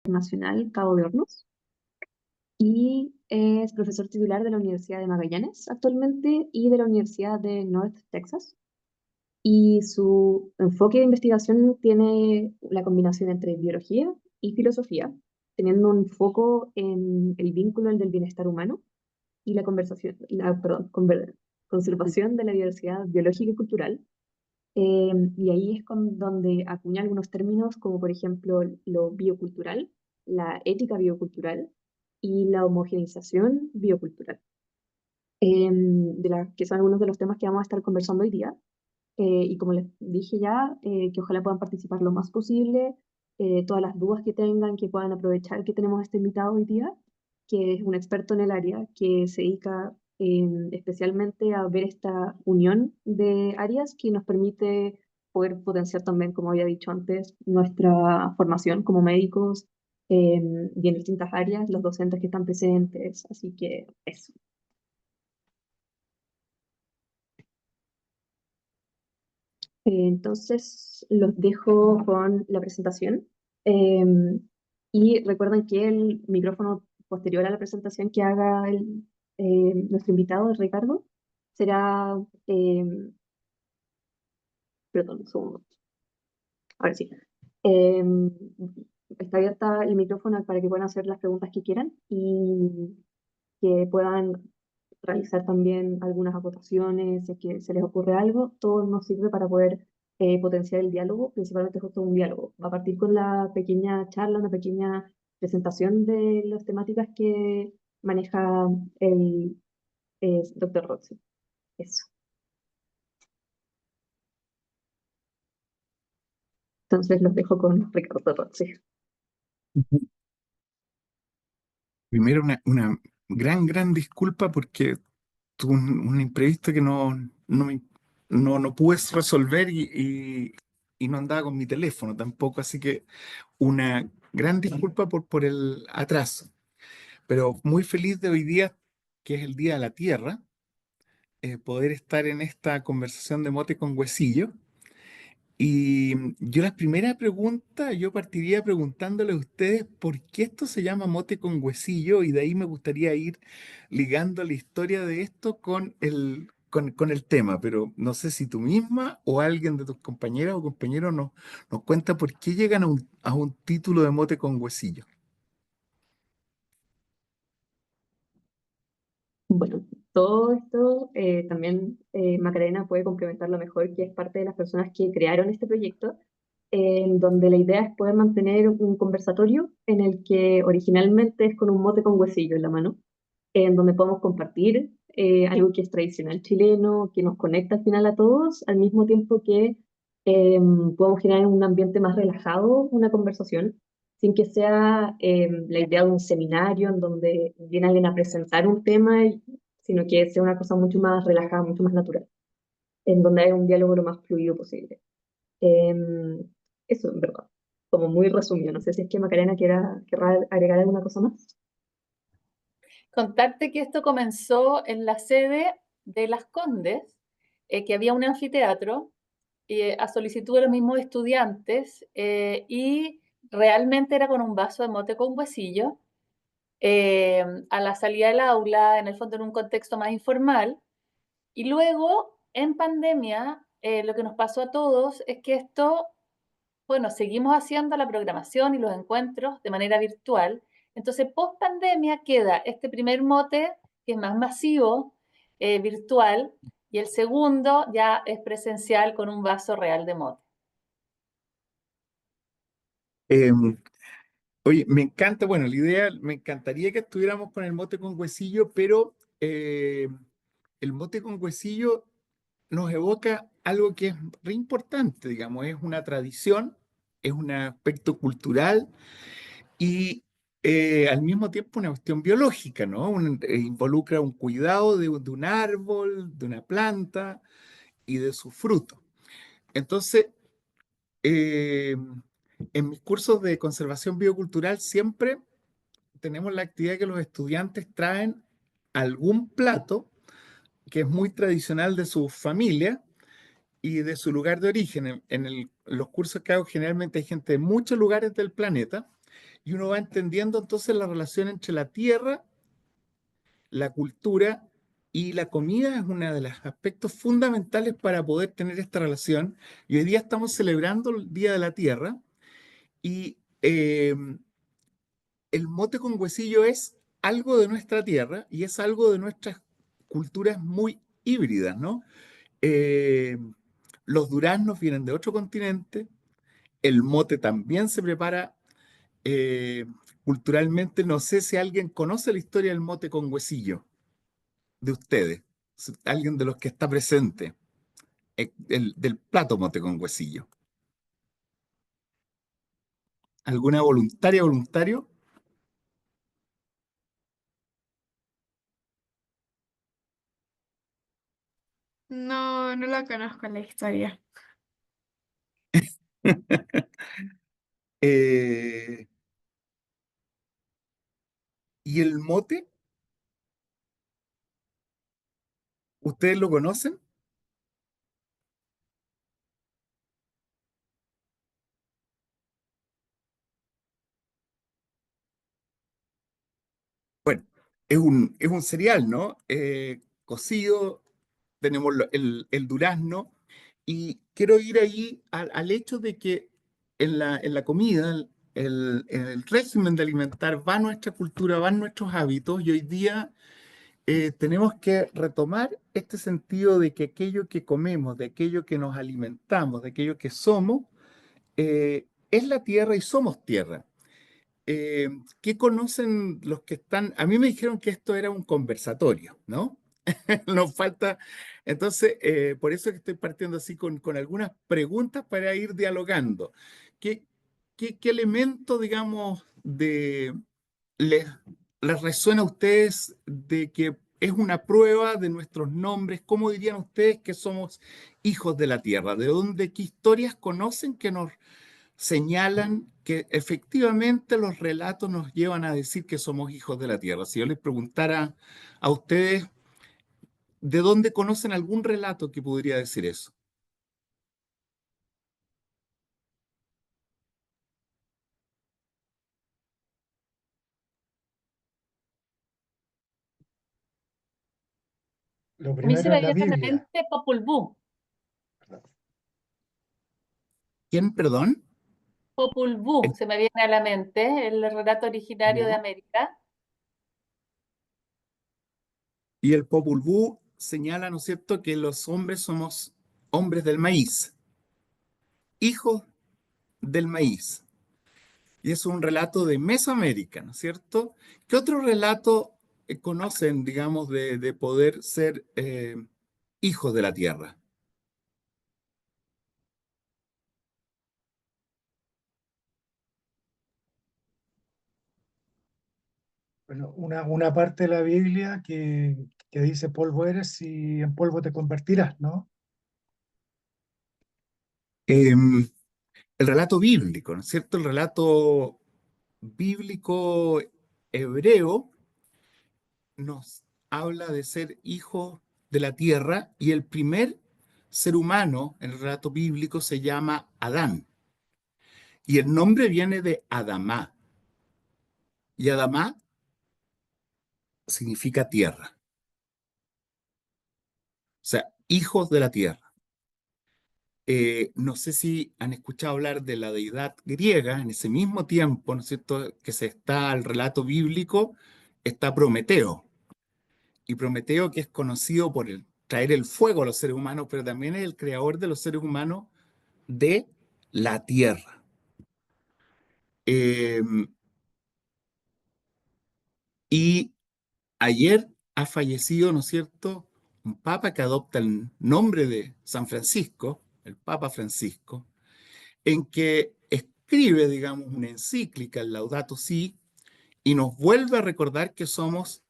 Nacional Cabo de Hornos y es profesor titular de la Universidad de Magallanes actualmente y de la Universidad de North Texas. Y su enfoque de investigación tiene la combinación entre biología y filosofía, teniendo un foco en el vínculo del bienestar humano y la conservación de la diversidad biológica y cultural. Y ahí es donde acuña algunos términos como por ejemplo lo biocultural, la ética biocultural y la homogeneización biocultural, que son algunos de los temas que vamos a estar conversando hoy día. Y como les dije ya, que ojalá puedan participar lo más posible, todas las dudas que tengan, que puedan aprovechar que tenemos a este invitado hoy día, que es un experto en el área, que se dedica especialmente a ver esta unión de áreas que nos permite poder potenciar también, como había dicho antes, nuestra formación como médicos y en distintas áreas, los docentes que están presentes. Así que eso. Entonces, los dejo con la presentación. Eh, y recuerden que el micrófono posterior a la presentación que haga nuestro invitado, Ricardo, será, eh, perdón, un segundo, ahora sí. Eh, Está abierta el micrófono para que puedan hacer las preguntas que quieran y que puedan realizar también algunas acotaciones, si es que se les ocurre algo. Todo nos sirve para poder potenciar el diálogo, principalmente justo un diálogo. Va a partir con la pequeña charla, una pequeña presentación de las temáticas que maneja el doctor Roxy. Eso. Entonces los dejo con Ricardo Roxy. Primero, una gran disculpa porque tuve un imprevisto que no pude resolver y no andaba con mi teléfono tampoco, así que una gran disculpa por el atraso. Pero muy feliz de hoy día, que es el Día de la Tierra, poder estar en esta conversación de mote con huesillo. Y yo la primera pregunta, yo partiría preguntándole a ustedes por qué esto se llama mote con huesillo y de ahí me gustaría ir ligando la historia de esto con el tema, pero no sé si tú misma o alguien de tus compañeras o compañeros nos cuenta por qué llegan a un título de mote con huesillo. Bueno, todo esto también Macarena puede complementarlo mejor, que es parte de las personas que crearon este proyecto, en donde la idea es poder mantener un conversatorio en el que originalmente es con un mote con huesillo en la mano, en donde podemos compartir algo que es tradicional chileno, que nos conecta al final a todos, al mismo tiempo que podemos generar un ambiente más relajado, una conversación, sin que sea la idea de un seminario en donde viene alguien a presentar un tema, sino que sea una cosa mucho más relajada, mucho más natural, en donde hay un diálogo lo más fluido posible. Em, Eso, en verdad, como muy resumido. No sé si es que Macarena querrá agregar alguna cosa más. Contarte que esto comenzó en la sede de Las Condes, que había un anfiteatro a solicitud de los mismos estudiantes y realmente era con un vaso de mote con huesillo a la salida del aula, en el fondo en un contexto más informal. Y luego, en pandemia, lo que nos pasó a todos es que esto, bueno, seguimos haciendo la programación y los encuentros de manera virtual. Entonces, post pandemia queda este primer mote, que es más masivo, virtual, y el segundo ya es presencial con un vaso real de mote. Em, Oye, me encanta, bueno, la idea, me encantaría que estuviéramos con el mote con huesillo, pero el mote con huesillo nos evoca algo que es re importante, digamos, es una tradición, es un aspecto cultural y al mismo tiempo una cuestión biológica, ¿no? Involucra un cuidado de un árbol, de una planta y de su fruto. Entonces, eh, en mis cursos de conservación biocultural siempre tenemos la actividad que los estudiantes traen algún plato que es muy tradicional de su familia y de su lugar de origen. Los cursos que hago generalmente hay gente de muchos lugares del planeta y uno va entendiendo entonces la relación entre la tierra, la cultura y la comida es uno de los aspectos fundamentales para poder tener esta relación. Y hoy día estamos celebrando el Día de la Tierra y el mote con huesillo es algo de nuestra tierra y es algo de nuestras culturas muy híbridas, ¿no? Eh, los duraznos vienen de otro continente, el mote también se prepara eh, culturalmente. No sé si alguien conoce la historia del mote con huesillo de ustedes, alguien de los que está presente, del plato mote con huesillo. ¿Alguna voluntaria, voluntario? No, no la conozco la historia. Eh, ¿Y el mote? ¿Ustedes lo conocen? Bueno, es un cereal, ¿no? Cocido, tenemos el durazno, y quiero ir ahí al hecho de que en la comida, en el régimen de alimentar, va nuestra cultura, van nuestros hábitos, y hoy día tenemos que retomar este sentido de que aquello que comemos, de aquello que nos alimentamos, de aquello que somos, es la tierra y somos tierra. ¿Qué conocen los que están? A mí me dijeron que esto era un conversatorio, ¿no? Nos falta, entonces, por eso es que estoy partiendo así con algunas preguntas para ir dialogando. ¿Qué, qué elemento, digamos, les, les resuena a ustedes de que es una prueba de nuestros nombres? ¿Cómo dirían ustedes que somos hijos de la tierra? ¿De dónde, qué historias conocen que nos señalan que efectivamente los relatos nos llevan a decir que somos hijos de la tierra? Si yo les preguntara a ustedes, ¿de dónde conocen algún relato que podría decir eso? Lo A mí se primero me es la viene a la Biblia. mente Popol Vuh. ¿Quién, perdón? Popol Vuh El- se me viene a la mente, el relato originario de ¿Ya? América. Y el Popol Vuh señala, ¿no es cierto?, que los hombres somos hombres del maíz, hijos del maíz. Y es un relato de Mesoamérica, ¿no es cierto? ¿Qué otro relato conocen, digamos, de poder ser hijos de la tierra? Bueno, una parte de la Biblia que dice polvo eres y en polvo te convertirás, ¿no? Em, el relato bíblico, ¿no es cierto? El relato bíblico hebreo nos habla de ser hijos de la tierra, y el primer ser humano en el relato bíblico se llama Adán, y el nombre viene de Adamá, y Adamá significa tierra, o sea, hijos de la tierra. No sé si han escuchado hablar de la deidad griega. En ese mismo tiempo, ¿no es cierto?, que se está el relato bíblico, está Prometeo. Y Prometeo, que es conocido por traer el fuego a los seres humanos, pero también es el creador de los seres humanos de la tierra. Eh, y ayer ha fallecido, ¿no es cierto?, un papa que adopta el nombre de San Francisco, el Papa Francisco, en que escribe, digamos, una encíclica, el Laudato Si, y nos vuelve a recordar que somos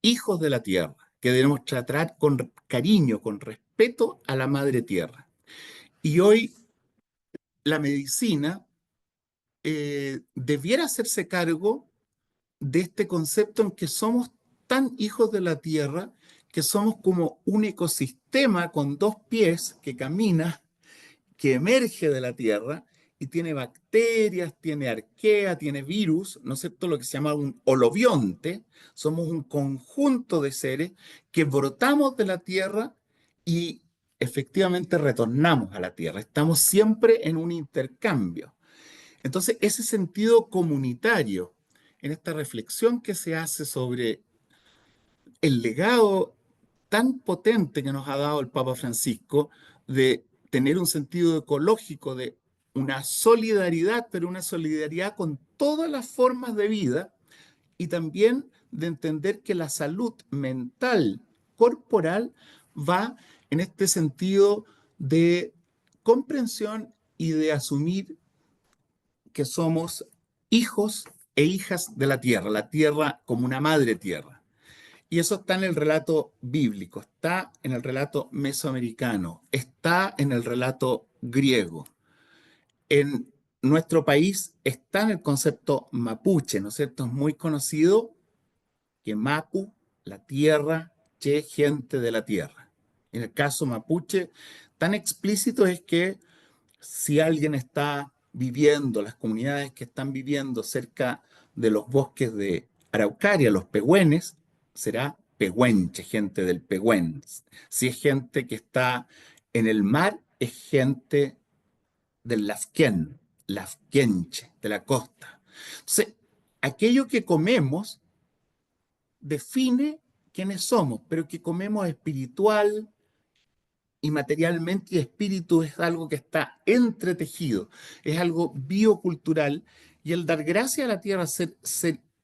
hijos de la tierra, que debemos tratar con cariño, con respeto a la madre tierra. Y hoy la medicina debiera hacerse cargo de este concepto en que somos tan hijos de la tierra, que somos como un ecosistema con dos pies que camina, que emerge de la tierra y tiene bacterias, tiene arquea, tiene virus, ¿no es cierto? Lo que se llama un holobionte. Somos un conjunto de seres que brotamos de la Tierra y efectivamente retornamos a la Tierra. Estamos siempre en un intercambio. Entonces, ese sentido comunitario, en esta reflexión que se hace sobre el legado tan potente que nos ha dado el Papa Francisco de tener un sentido ecológico, de una solidaridad, pero una solidaridad con todas las formas de vida y también de entender que la salud mental, corporal, va en este sentido de comprensión y de asumir que somos hijos e hijas de la tierra como una madre tierra. Y eso está en el relato bíblico, está en el relato mesoamericano, está en el relato griego. En nuestro país está en el concepto mapuche, ¿no es cierto? Es muy conocido que Mapu, la tierra, che, gente de la tierra. En el caso mapuche, tan explícito es que si alguien está viviendo, las comunidades que están viviendo cerca de los bosques de Araucaria, los pehüenes, será pehuenche, gente del Pehuen. Si es gente que está en el mar, es gente del Lafquén, Lafquenche, de la costa. Entonces, aquello que comemos define quiénes somos, pero que comemos espiritual, y materialmente y espíritu es algo que está entretejido, es algo biocultural, y el dar gracias a la tierra, ser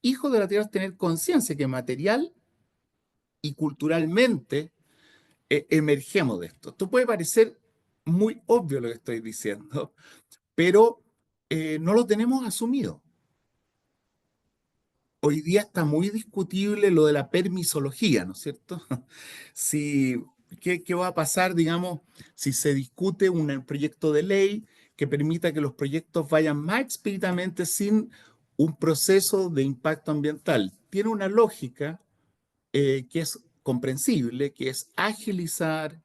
hijo de la tierra, es tener conciencia que material y culturalmente emergemos de esto. Esto puede parecer muy obvio lo que estoy diciendo, pero no lo tenemos asumido. Hoy día está muy discutible lo de la permisología, ¿no es cierto? Si, ¿qué va a pasar, digamos, si se discute un proyecto de ley que permita que los proyectos vayan más expeditamente sin un proceso de impacto ambiental? Tiene una lógica que es comprensible, que es agilizar,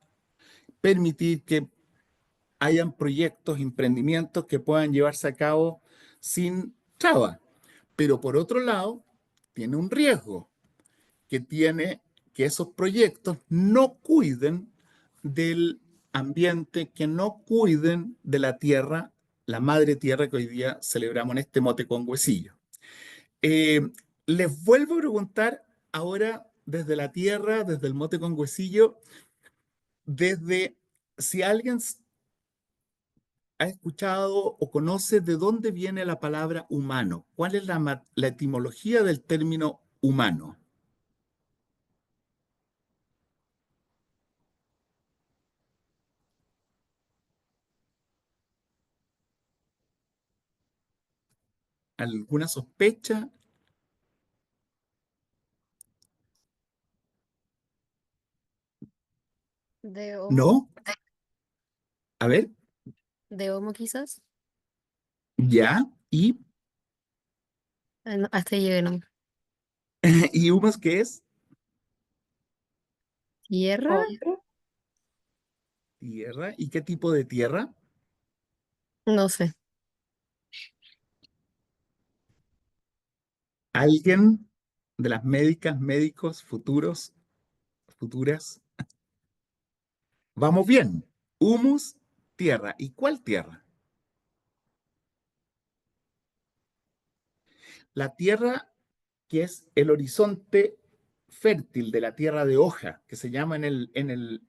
permitir que hayan proyectos, emprendimientos que puedan llevarse a cabo sin traba. Pero por otro lado, tiene un riesgo, que tiene que esos proyectos no cuiden del ambiente, que no cuiden de la tierra, la madre tierra que hoy día celebramos en este mote con huesillo. Eh, Les vuelvo a preguntar ahora desde la tierra, desde el mote con huesillo, desde si alguien ha escuchado o conoce de dónde viene la palabra humano. ¿Cuál es la etimología del término humano? ¿Alguna sospecha? De homo, ¿No? A ver, de homo quizás. ya. No, hasta ahí llegué, ¿no? ¿Y humus qué es? Tierra, Tierra. ¿Y qué tipo de tierra? no sé. ¿Alguien de las médicas, médicos, futuros, futuras? Vamos bien. Humus, tierra. ¿Y cuál tierra? La tierra que es el horizonte fértil de la tierra de hoja, que se llama en el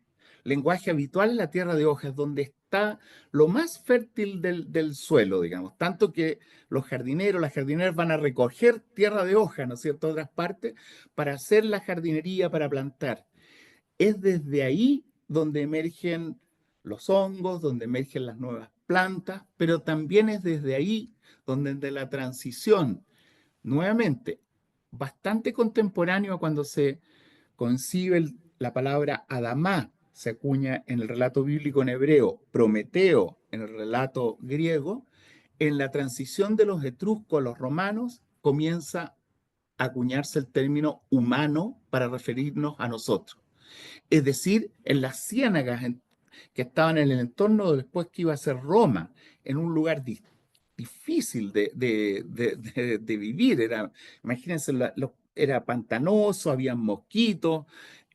lenguaje habitual la tierra de hoja, es donde está lo más fértil del suelo, digamos. Tanto que los jardineros, las jardineras van a recoger tierra de hoja, ¿no es cierto?, de otras partes, para hacer la jardinería, para plantar. Es desde ahí donde emergen los hongos, donde emergen las nuevas plantas, pero también es desde ahí donde de la transición, nuevamente, bastante contemporáneo a cuando se concibe la palabra Adamá, se acuña en el relato bíblico en hebreo, Prometeo en el relato griego, en la transición de los etruscos a los romanos comienza a acuñarse el término humano para referirnos a nosotros. Es decir, en las ciénagas que estaban en el entorno de después que iba a ser Roma, en un lugar difícil de vivir. Imagínense, era pantanoso, había mosquitos,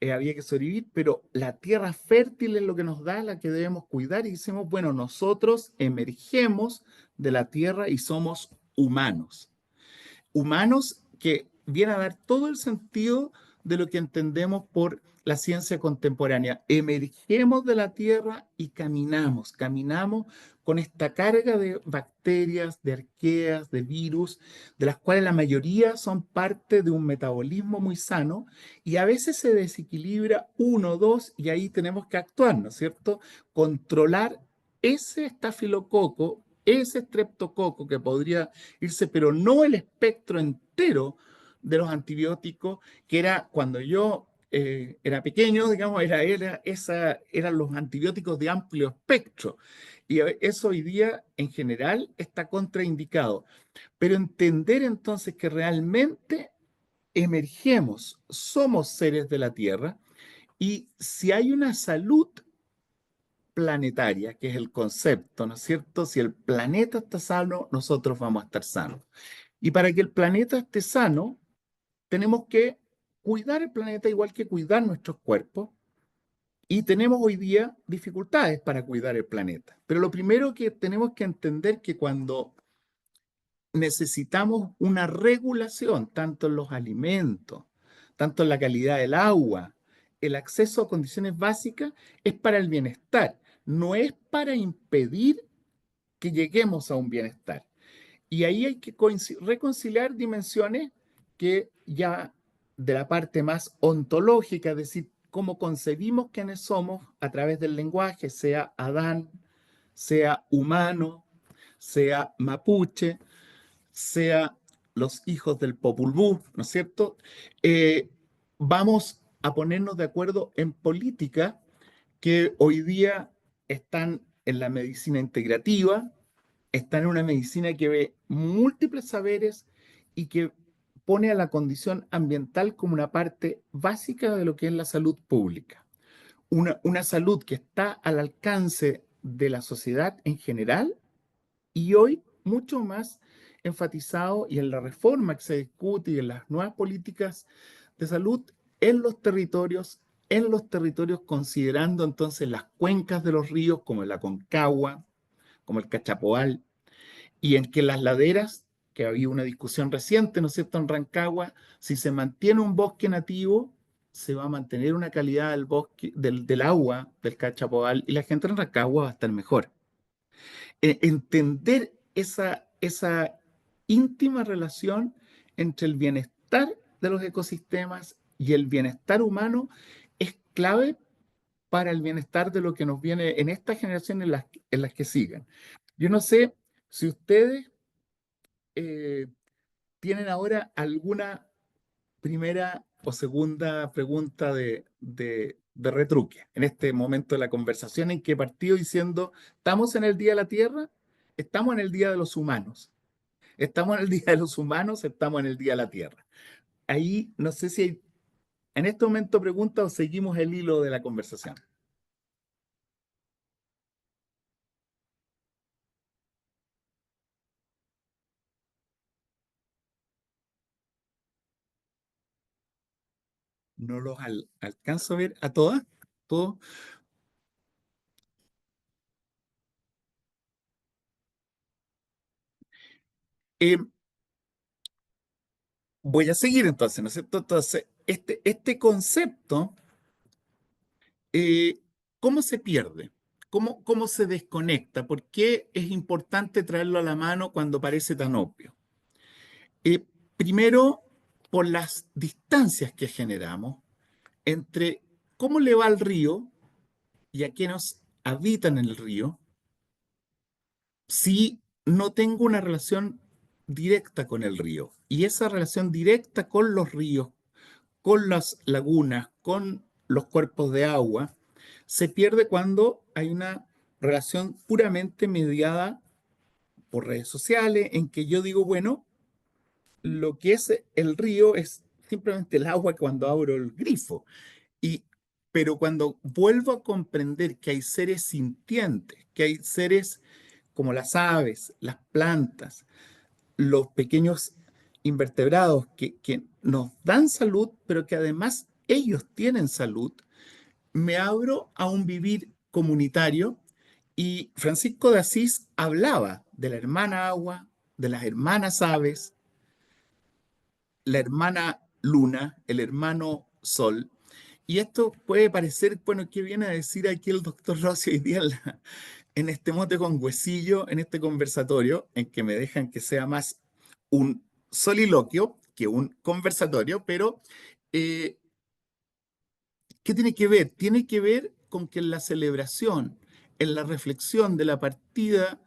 había que sobrevivir, pero la tierra fértil es lo que nos da, la que debemos cuidar, y decimos, bueno, nosotros emergemos de la tierra y somos humanos. Humanos que viene a dar todo el sentido de lo que entendemos por la ciencia contemporánea. Emergemos de la tierra y caminamos con esta carga de bacterias, de arqueas, de virus, de las cuales la mayoría son parte de un metabolismo muy sano, y a veces se desequilibra uno o dos, y ahí tenemos que actuar, ¿no es cierto? Controlar ese estafilococo, ese streptococo que podría irse, pero no el espectro entero de los antibióticos, que era cuando yo era pequeño, digamos, eran los antibióticos de amplio espectro. Y eso hoy día, en general, está contraindicado. Pero entender entonces que realmente emergemos, somos seres de la Tierra, y si hay una salud planetaria, que es el concepto, ¿no es cierto? Si el planeta está sano, nosotros vamos a estar sanos. Y para que el planeta esté sano, tenemos que cuidar el planeta igual que cuidar nuestros cuerpos. Y tenemos hoy día dificultades para cuidar el planeta. Pero lo primero que tenemos que entender que cuando necesitamos una regulación, tanto en los alimentos, tanto en la calidad del agua, el acceso a condiciones básicas, es para el bienestar, no es para impedir que lleguemos a un bienestar. Y ahí hay que reconciliar dimensiones que ya de la parte más ontológica, es decir, cómo concebimos quiénes somos a través del lenguaje, sea Adán, sea humano, sea mapuche, sea los hijos del Popol Vuh, ¿no es cierto? Vamos a ponernos de acuerdo en política que hoy día están en la medicina integrativa, están en una medicina que ve múltiples saberes y que pone a la condición ambiental como una parte básica de lo que es la salud pública. Una salud que está al alcance de la sociedad en general, y hoy mucho más enfatizado, y en la reforma que se discute y en las nuevas políticas de salud en los territorios, considerando entonces las cuencas de los ríos como el Aconcagua, como el Cachapoal, y en que las laderas, que había una discusión reciente, ¿no es cierto?, en Rancagua, si se mantiene un bosque nativo, se va a mantener una calidad del bosque, del agua, del Cachapoal, y la gente en Rancagua va a estar mejor. Entender esa íntima relación entre el bienestar de los ecosistemas y el bienestar humano es clave para el bienestar de lo que nos viene en esta generación, en las que siguen. Yo no sé si ustedes eh, tienen ahora alguna primera o segunda pregunta de retruque en este momento de la conversación, en que he partido diciendo, ¿estamos en el Día de la Tierra? Estamos en el Día de los Humanos. Estamos en el Día de los Humanos, estamos en el Día de la Tierra. Ahí no sé si hay en este momento preguntas o seguimos el hilo de la conversación. No los alcanzo a ver a todas, todos. Eh, Voy a seguir entonces, ¿no es cierto? Entonces, este concepto, eh, ¿cómo se pierde? ¿Cómo se desconecta? ¿Por qué es importante traerlo a la mano cuando parece tan obvio? Primero, por las distancias que generamos entre cómo le va al río y a quienes habitan en el río, si no tengo una relación directa con el río. Y esa relación directa con los ríos, con las lagunas, con los cuerpos de agua, se pierde cuando hay una relación puramente mediada por redes sociales, en que yo digo, bueno, lo que es el río es simplemente el agua cuando abro el grifo. Y Pero cuando vuelvo a comprender que hay seres sintientes, que hay seres como las aves, las plantas, los pequeños invertebrados que nos dan salud, pero que además ellos tienen salud, me abro a un vivir comunitario y Francisco de Asís hablaba de la hermana agua, de las hermanas aves, la hermana luna, el hermano sol. Y esto puede parecer, bueno, ¿qué viene a decir aquí el doctor Rossi hoy día en este mote con huesillo, en este conversatorio, en que me dejan que sea más un soliloquio que un conversatorio, pero eh, ¿qué tiene que ver? Tiene que ver con que en la celebración, en la reflexión de la partida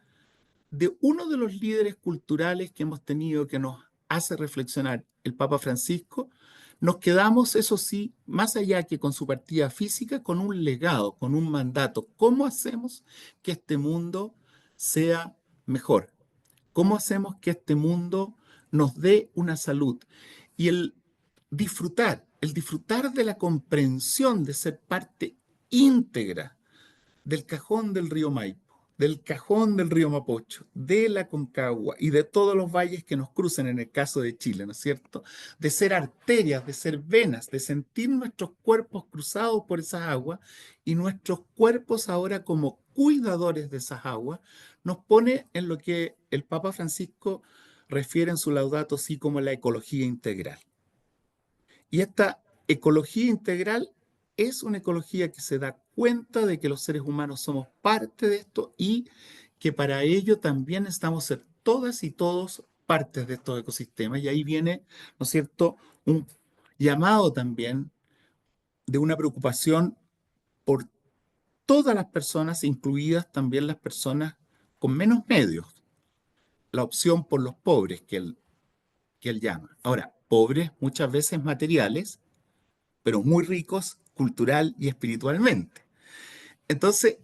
de uno de los líderes culturales que hemos tenido que nos hace reflexionar, el Papa Francisco, nos quedamos, eso sí, más allá que con su partida física, con un legado, con un mandato. ¿Cómo hacemos que este mundo sea mejor? ¿Cómo hacemos que este mundo nos dé una salud? Y el disfrutar de la comprensión de ser parte íntegra del cajón del río Maipo, del cajón del río Mapocho, de la Concagua y de todos los valles que nos cruzan en el caso de Chile, ¿no es cierto? De ser arterias, de ser venas, de sentir nuestros cuerpos cruzados por esas aguas y nuestros cuerpos ahora como cuidadores de esas aguas, nos pone en lo que el Papa Francisco refiere en su Laudato Si como la ecología integral. Y esta ecología integral es una ecología que se da cuenta de que los seres humanos somos parte de esto y que para ello también estamos ser todas y todos partes de estos ecosistemas. Y ahí viene, ¿no es cierto?, un llamado también de una preocupación por todas las personas, incluidas también las personas con menos medios. La opción por los pobres que él llama. Ahora, pobres muchas veces materiales, pero muy ricos cultural y espiritualmente. Entonces,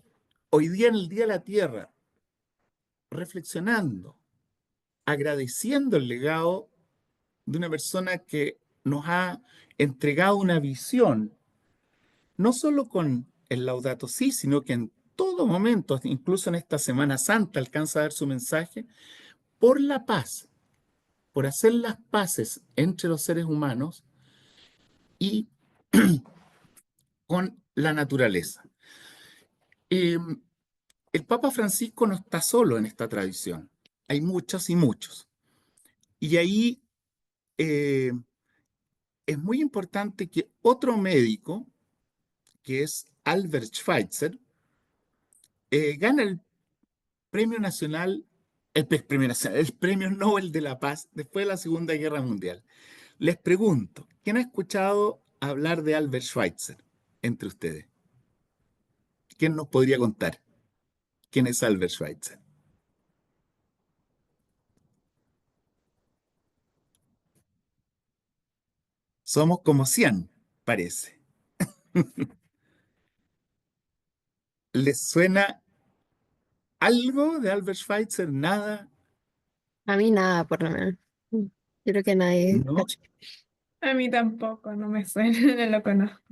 hoy día en el Día de la Tierra, reflexionando, agradeciendo el legado de una persona que nos ha entregado una visión, no solo con el Laudato Si, sino que en todo momento, incluso en esta Semana Santa, alcanza a dar su mensaje por la paz, por hacer las paces entre los seres humanos y con la naturaleza. Eh, el Papa Francisco no está solo en esta tradición. Hay muchos y muchos. Y ahí eh, es muy importante que otro médico, que es Albert Schweitzer, gana el premio nacional, el premio Nobel de la Paz después de la Segunda Guerra Mundial. Les pregunto, ¿quién ha escuchado hablar de Albert Schweitzer entre ustedes? ¿Quién nos podría contar quién es Albert Schweitzer? Somos como 100, parece. ¿Les suena algo de Albert Schweitzer? Nada, A mí nada, por lo menos. Yo creo que nadie ¿no? cacha. A mí tampoco, no me suena, no lo conozco.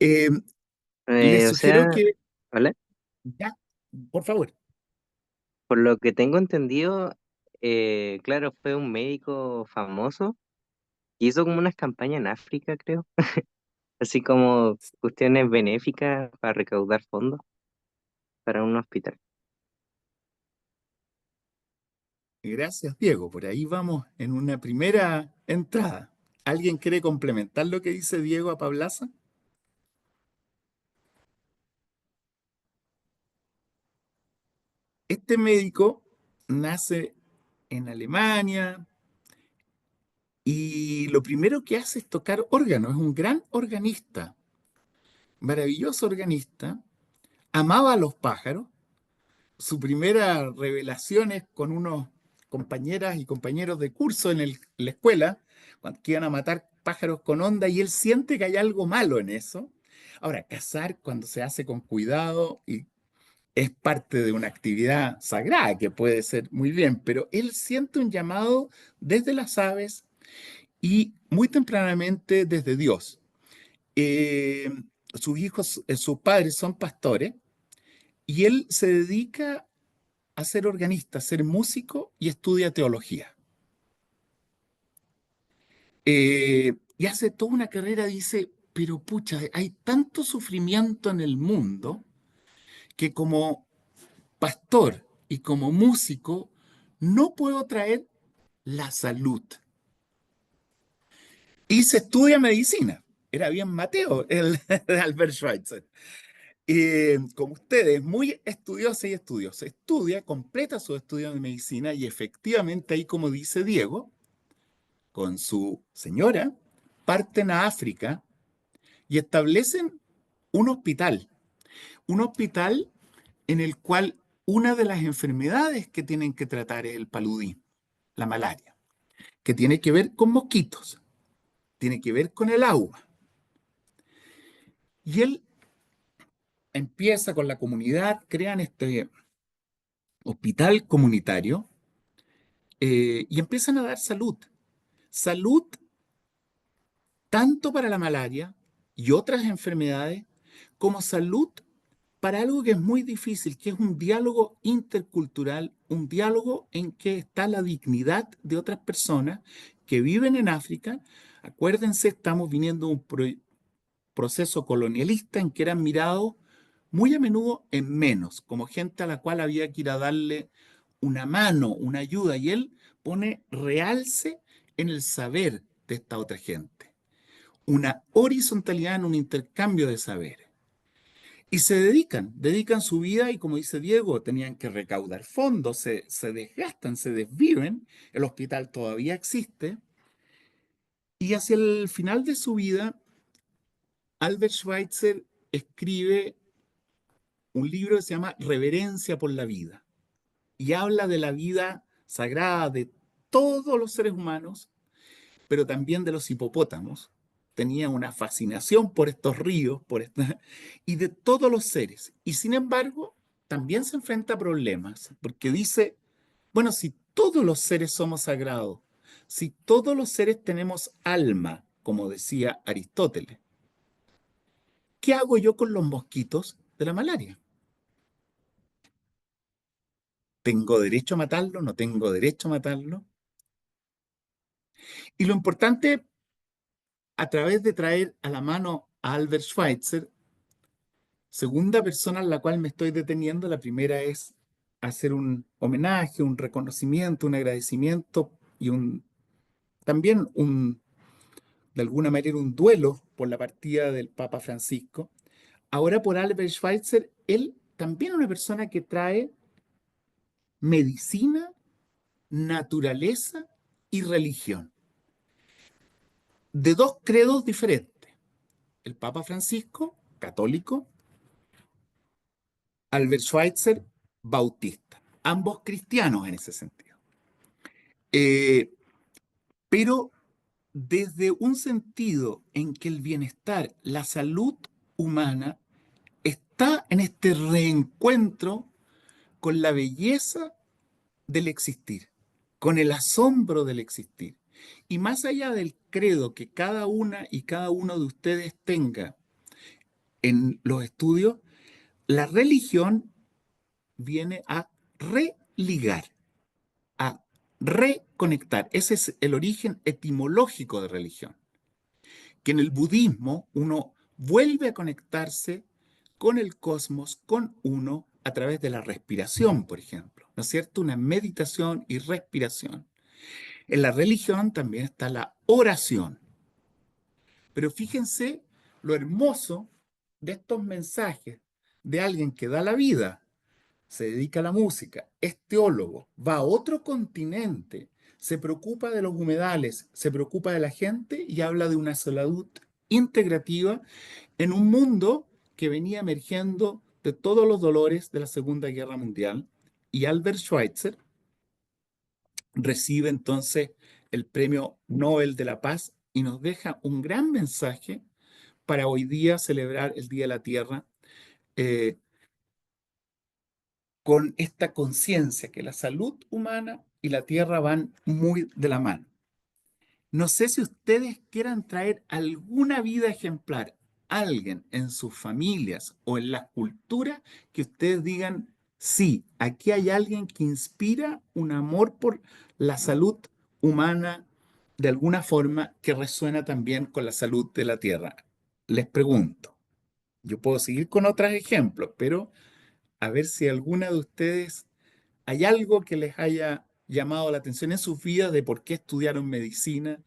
Eh, Les O sugiero sea, que, ¿vale? ya, por favor. Por lo que tengo entendido, claro, fue un médico famoso y hizo como unas campañas en África, creo, así como cuestiones benéficas para recaudar fondos para un hospital. Gracias, Diego. Por ahí vamos en una primera entrada. ¿Alguien quiere complementar lo que dice Diego a Pablaza? Este médico nace en Alemania y lo primero que hace es tocar órganos. Es un gran organista, maravilloso organista. Amaba a los pájaros. Su primera revelación es con unos compañeras y compañeros de curso en la escuela, que iban a matar pájaros con onda, y él siente que hay algo malo en eso. Ahora, cazar cuando se hace con cuidado y es parte de una actividad sagrada que puede ser muy bien, pero él siente un llamado desde las aves y muy tempranamente desde Dios. Eh, sus padres son pastores y él se dedica a ser organista, a ser músico y estudia teología. Y hace toda una carrera, dice, pero pucha, hay tanto sufrimiento en el mundo que como pastor y como músico no puedo traer la salud. Y se estudia medicina. Era bien Mateo, el de Albert Schweitzer. Como ustedes, muy estudiosa y estudiosa. Estudia, completa su estudio de medicina y efectivamente ahí, como dice Diego, con su señora, parten a África y establecen un hospital. Un hospital en el cual una de las enfermedades que tienen que tratar es el paludismo, la malaria, que tiene que ver con mosquitos, tiene que ver con el agua. Y él empieza con la comunidad, crean este hospital comunitario y empiezan a dar salud. Salud tanto para la malaria y otras enfermedades, como salud para algo que es muy difícil, que es un diálogo intercultural, un diálogo en que está la dignidad de otras personas que viven en África. Acuérdense, estamos viniendo de un proceso colonialista en que eran mirados muy a menudo en menos, como gente a la cual había que ir a darle una mano, una ayuda, y él pone realce en el saber de esta otra gente, una horizontalidad en un intercambio de saberes. Y se dedican su vida y como dice Diego, tenían que recaudar fondos, se desgastan, se desviven, el hospital todavía existe, y hacia el final de su vida, Albert Schweitzer escribe un libro que se llama Reverencia por la vida, y habla de la vida sagrada de todos los seres humanos, pero también de los hipopótamos. Tenía una fascinación por estos ríos, y de todos los seres. Y sin embargo, también se enfrenta a problemas, porque dice, bueno, si todos los seres somos sagrados, si todos los seres tenemos alma, como decía Aristóteles, ¿qué hago yo con los mosquitos de la malaria? ¿Tengo derecho a matarlo? ¿No tengo derecho a matarlo? Y lo importante, a través de traer a la mano a Albert Schweitzer, segunda persona en la cual me estoy deteniendo, la primera es hacer un homenaje, un reconocimiento, un agradecimiento y también de alguna manera un duelo por la partida del Papa Francisco. Ahora por Albert Schweitzer, él también es una persona que trae medicina, naturaleza y religión, de dos credos diferentes. El Papa Francisco, católico, Albert Schweitzer, bautista, ambos cristianos en ese sentido. Pero desde un sentido en que el bienestar, la salud humana, está en este reencuentro con la belleza del existir, con el asombro del existir. Y más allá del credo que cada una y cada uno de ustedes tenga en los estudios, la religión viene a religar, a reconectar. Ese es el origen etimológico de religión. Que en el budismo uno vuelve a conectarse con el cosmos, con uno, a través de la respiración, por ejemplo. ¿No es cierto? Una meditación y respiración. En la religión también está la oración. Pero fíjense lo hermoso de estos mensajes de alguien que da la vida, se dedica a la música, es teólogo, va a otro continente, se preocupa de los humedales, se preocupa de la gente y habla de una salud integrativa en un mundo que venía emergiendo de todos los dolores de la Segunda Guerra Mundial. Y Albert Schweitzer recibe entonces el Premio Nobel de la Paz y nos deja un gran mensaje para hoy día celebrar el Día de la Tierra, eh, con esta conciencia que la salud humana y la tierra van muy de la mano. No sé si ustedes quieran traer alguna vida ejemplar, alguien en sus familias o en las culturas que ustedes digan, sí, aquí hay alguien que inspira un amor por la salud humana de alguna forma que resuena también con la salud de la tierra? Les pregunto. Yo puedo seguir con otros ejemplos, pero a ver si alguna de ustedes hay algo que les haya llamado la atención en sus vidas de por qué estudiaron medicina,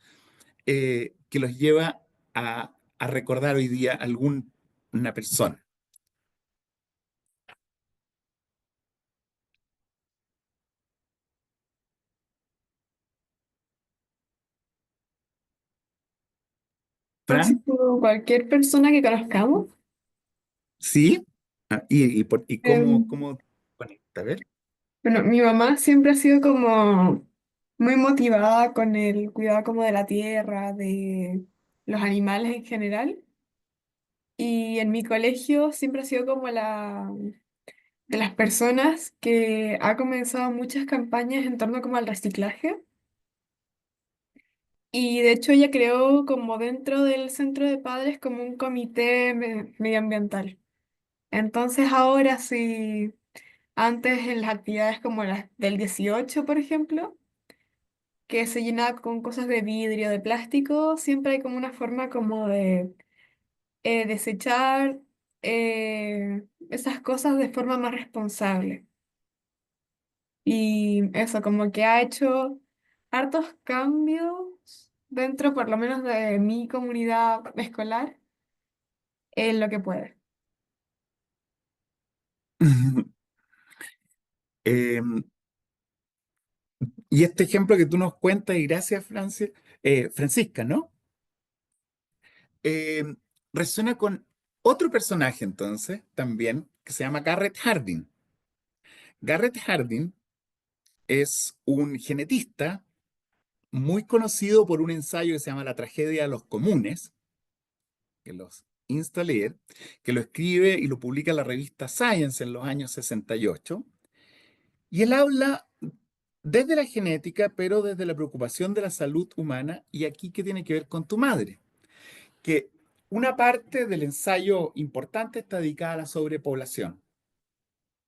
que los lleva a recordar hoy día a alguna persona. Así Fran, como cualquier persona que conozcamos. ¿sí? Ah, y cómo, Em, cómo conecta? A ver. bueno, mi mamá siempre ha sido como muy motivada con el cuidado como de la tierra, de los animales en general. Y en mi colegio siempre ha sido como la de las personas que ha comenzado muchas campañas en torno como al reciclaje. Y de hecho ella creó como dentro del centro de padres como un comité medioambiental. Entonces ahora sí, antes en las actividades como las del 18 por ejemplo, que se llenaba con cosas de vidrio, de plástico, siempre hay como una forma como de desechar esas cosas de forma más responsable. Y eso, como que ha hecho hartos cambios dentro, por lo menos de mi comunidad escolar, en lo que puede. Em, y este ejemplo que tú nos cuentas, y gracias, Francisca, ¿no? Eh, resuena con otro personaje entonces, también, que se llama Garrett Hardin. Garrett Hardin es un genetista muy conocido por un ensayo que se llama La tragedia de los comunes, que los insto a leer, que lo escribe y lo publica en la revista Science en los años 68. Y él habla desde la genética, pero desde la preocupación de la salud humana, y aquí qué tiene que ver con tu madre, que una parte del ensayo importante está dedicada a la sobrepoblación,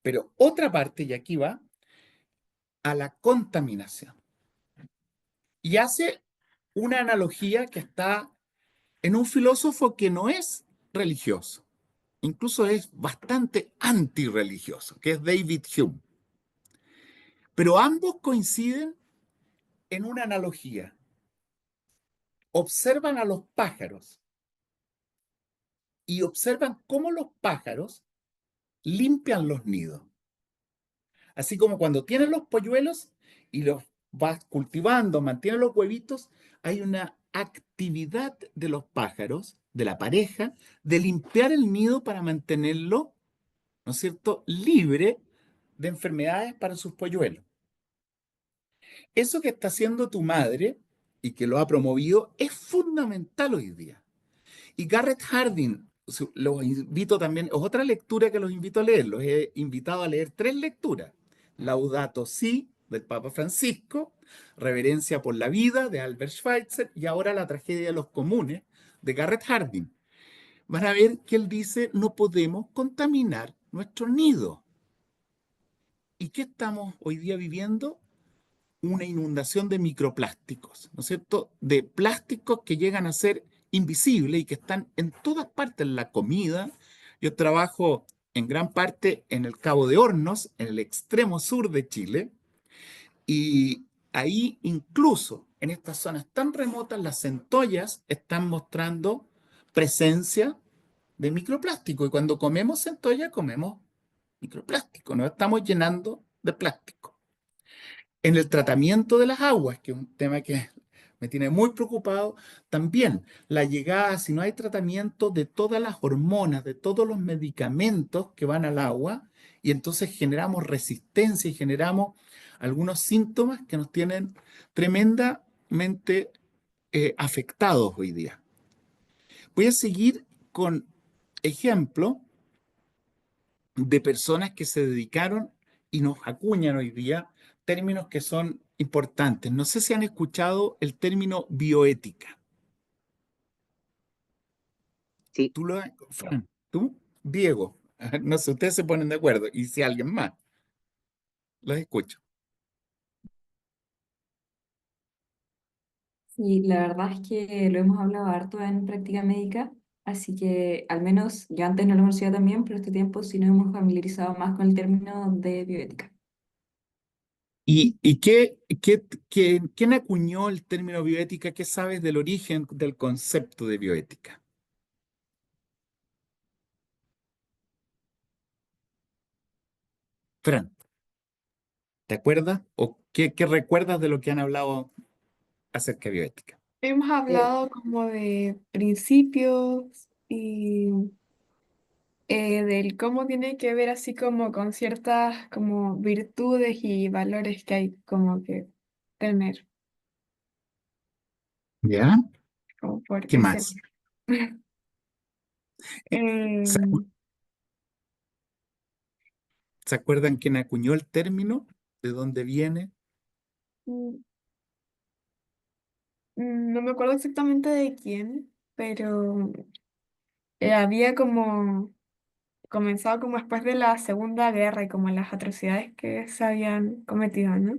pero otra parte, y aquí va, a la contaminación. Y hace una analogía que está en un filósofo que no es religioso, incluso es bastante antirreligioso, que es David Hume. Pero ambos coinciden en una analogía. Observan a los pájaros y observan cómo los pájaros limpian los nidos. Así como cuando tienes los polluelos y los vas cultivando, mantienes los huevitos, hay una actividad de los pájaros, de la pareja, de limpiar el nido para mantenerlo, ¿no es cierto?, libre de enfermedades para sus polluelos. Eso que está haciendo tu madre y que lo ha promovido es fundamental hoy día. Y Garrett Hardin, los invito también, es otra lectura que los invito a leer, los he invitado a leer 3 lecturas. Laudato Si, del Papa Francisco, Reverencia por la Vida, de Albert Schweitzer, y ahora La tragedia de los comunes, de Garrett Hardin. Van a ver que él dice, no podemos contaminar nuestro nido. ¿Y qué estamos hoy día viviendo? Una inundación de microplásticos, ¿no es cierto? De plásticos que llegan a ser invisibles y que están en todas partes, en la comida. Yo trabajo en gran parte en el Cabo de Hornos, en el extremo sur de Chile, y ahí incluso en estas zonas tan remotas las centollas están mostrando presencia de microplástico. Y cuando comemos centolla, comemos microplástico, nos estamos llenando de plástico. En el tratamiento de las aguas, que es un tema que me tiene muy preocupado, también la llegada, si no hay tratamiento de todas las hormonas, de todos los medicamentos que van al agua, y entonces generamos resistencia y generamos algunos síntomas que nos tienen tremendamente afectados hoy día. Voy a seguir con ejemplos de personas que se dedicaron y nos acuñan hoy día términos que son importantes. No sé si han escuchado el término bioética. Sí, Tú lo, Fran, tú, Diego, no sé, ustedes se ponen de acuerdo. Y si alguien más, los escucho. Y la verdad es que lo hemos hablado harto en práctica médica, así que al menos yo antes no lo conocía también, pero este tiempo sí nos hemos familiarizado más con el término de bioética. ¿Y quién acuñó el término bioética? ¿Qué sabes del origen del concepto de bioética? Fran, ¿te acuerdas? ¿O qué recuerdas de lo que han hablado acerca de bioética? Hemos Eh, hablado como de principios y del cómo tiene que ver así como con ciertas como virtudes y valores que hay como que tener, ¿Ya? como por ¿Qué ese. más? ¿Se, Em, se acuerdan quién acuñó el término? ¿De dónde viene? mm, no me acuerdo exactamente de quién, pero había como comenzado como después de la Segunda Guerra y como las atrocidades que se habían cometido, ¿no?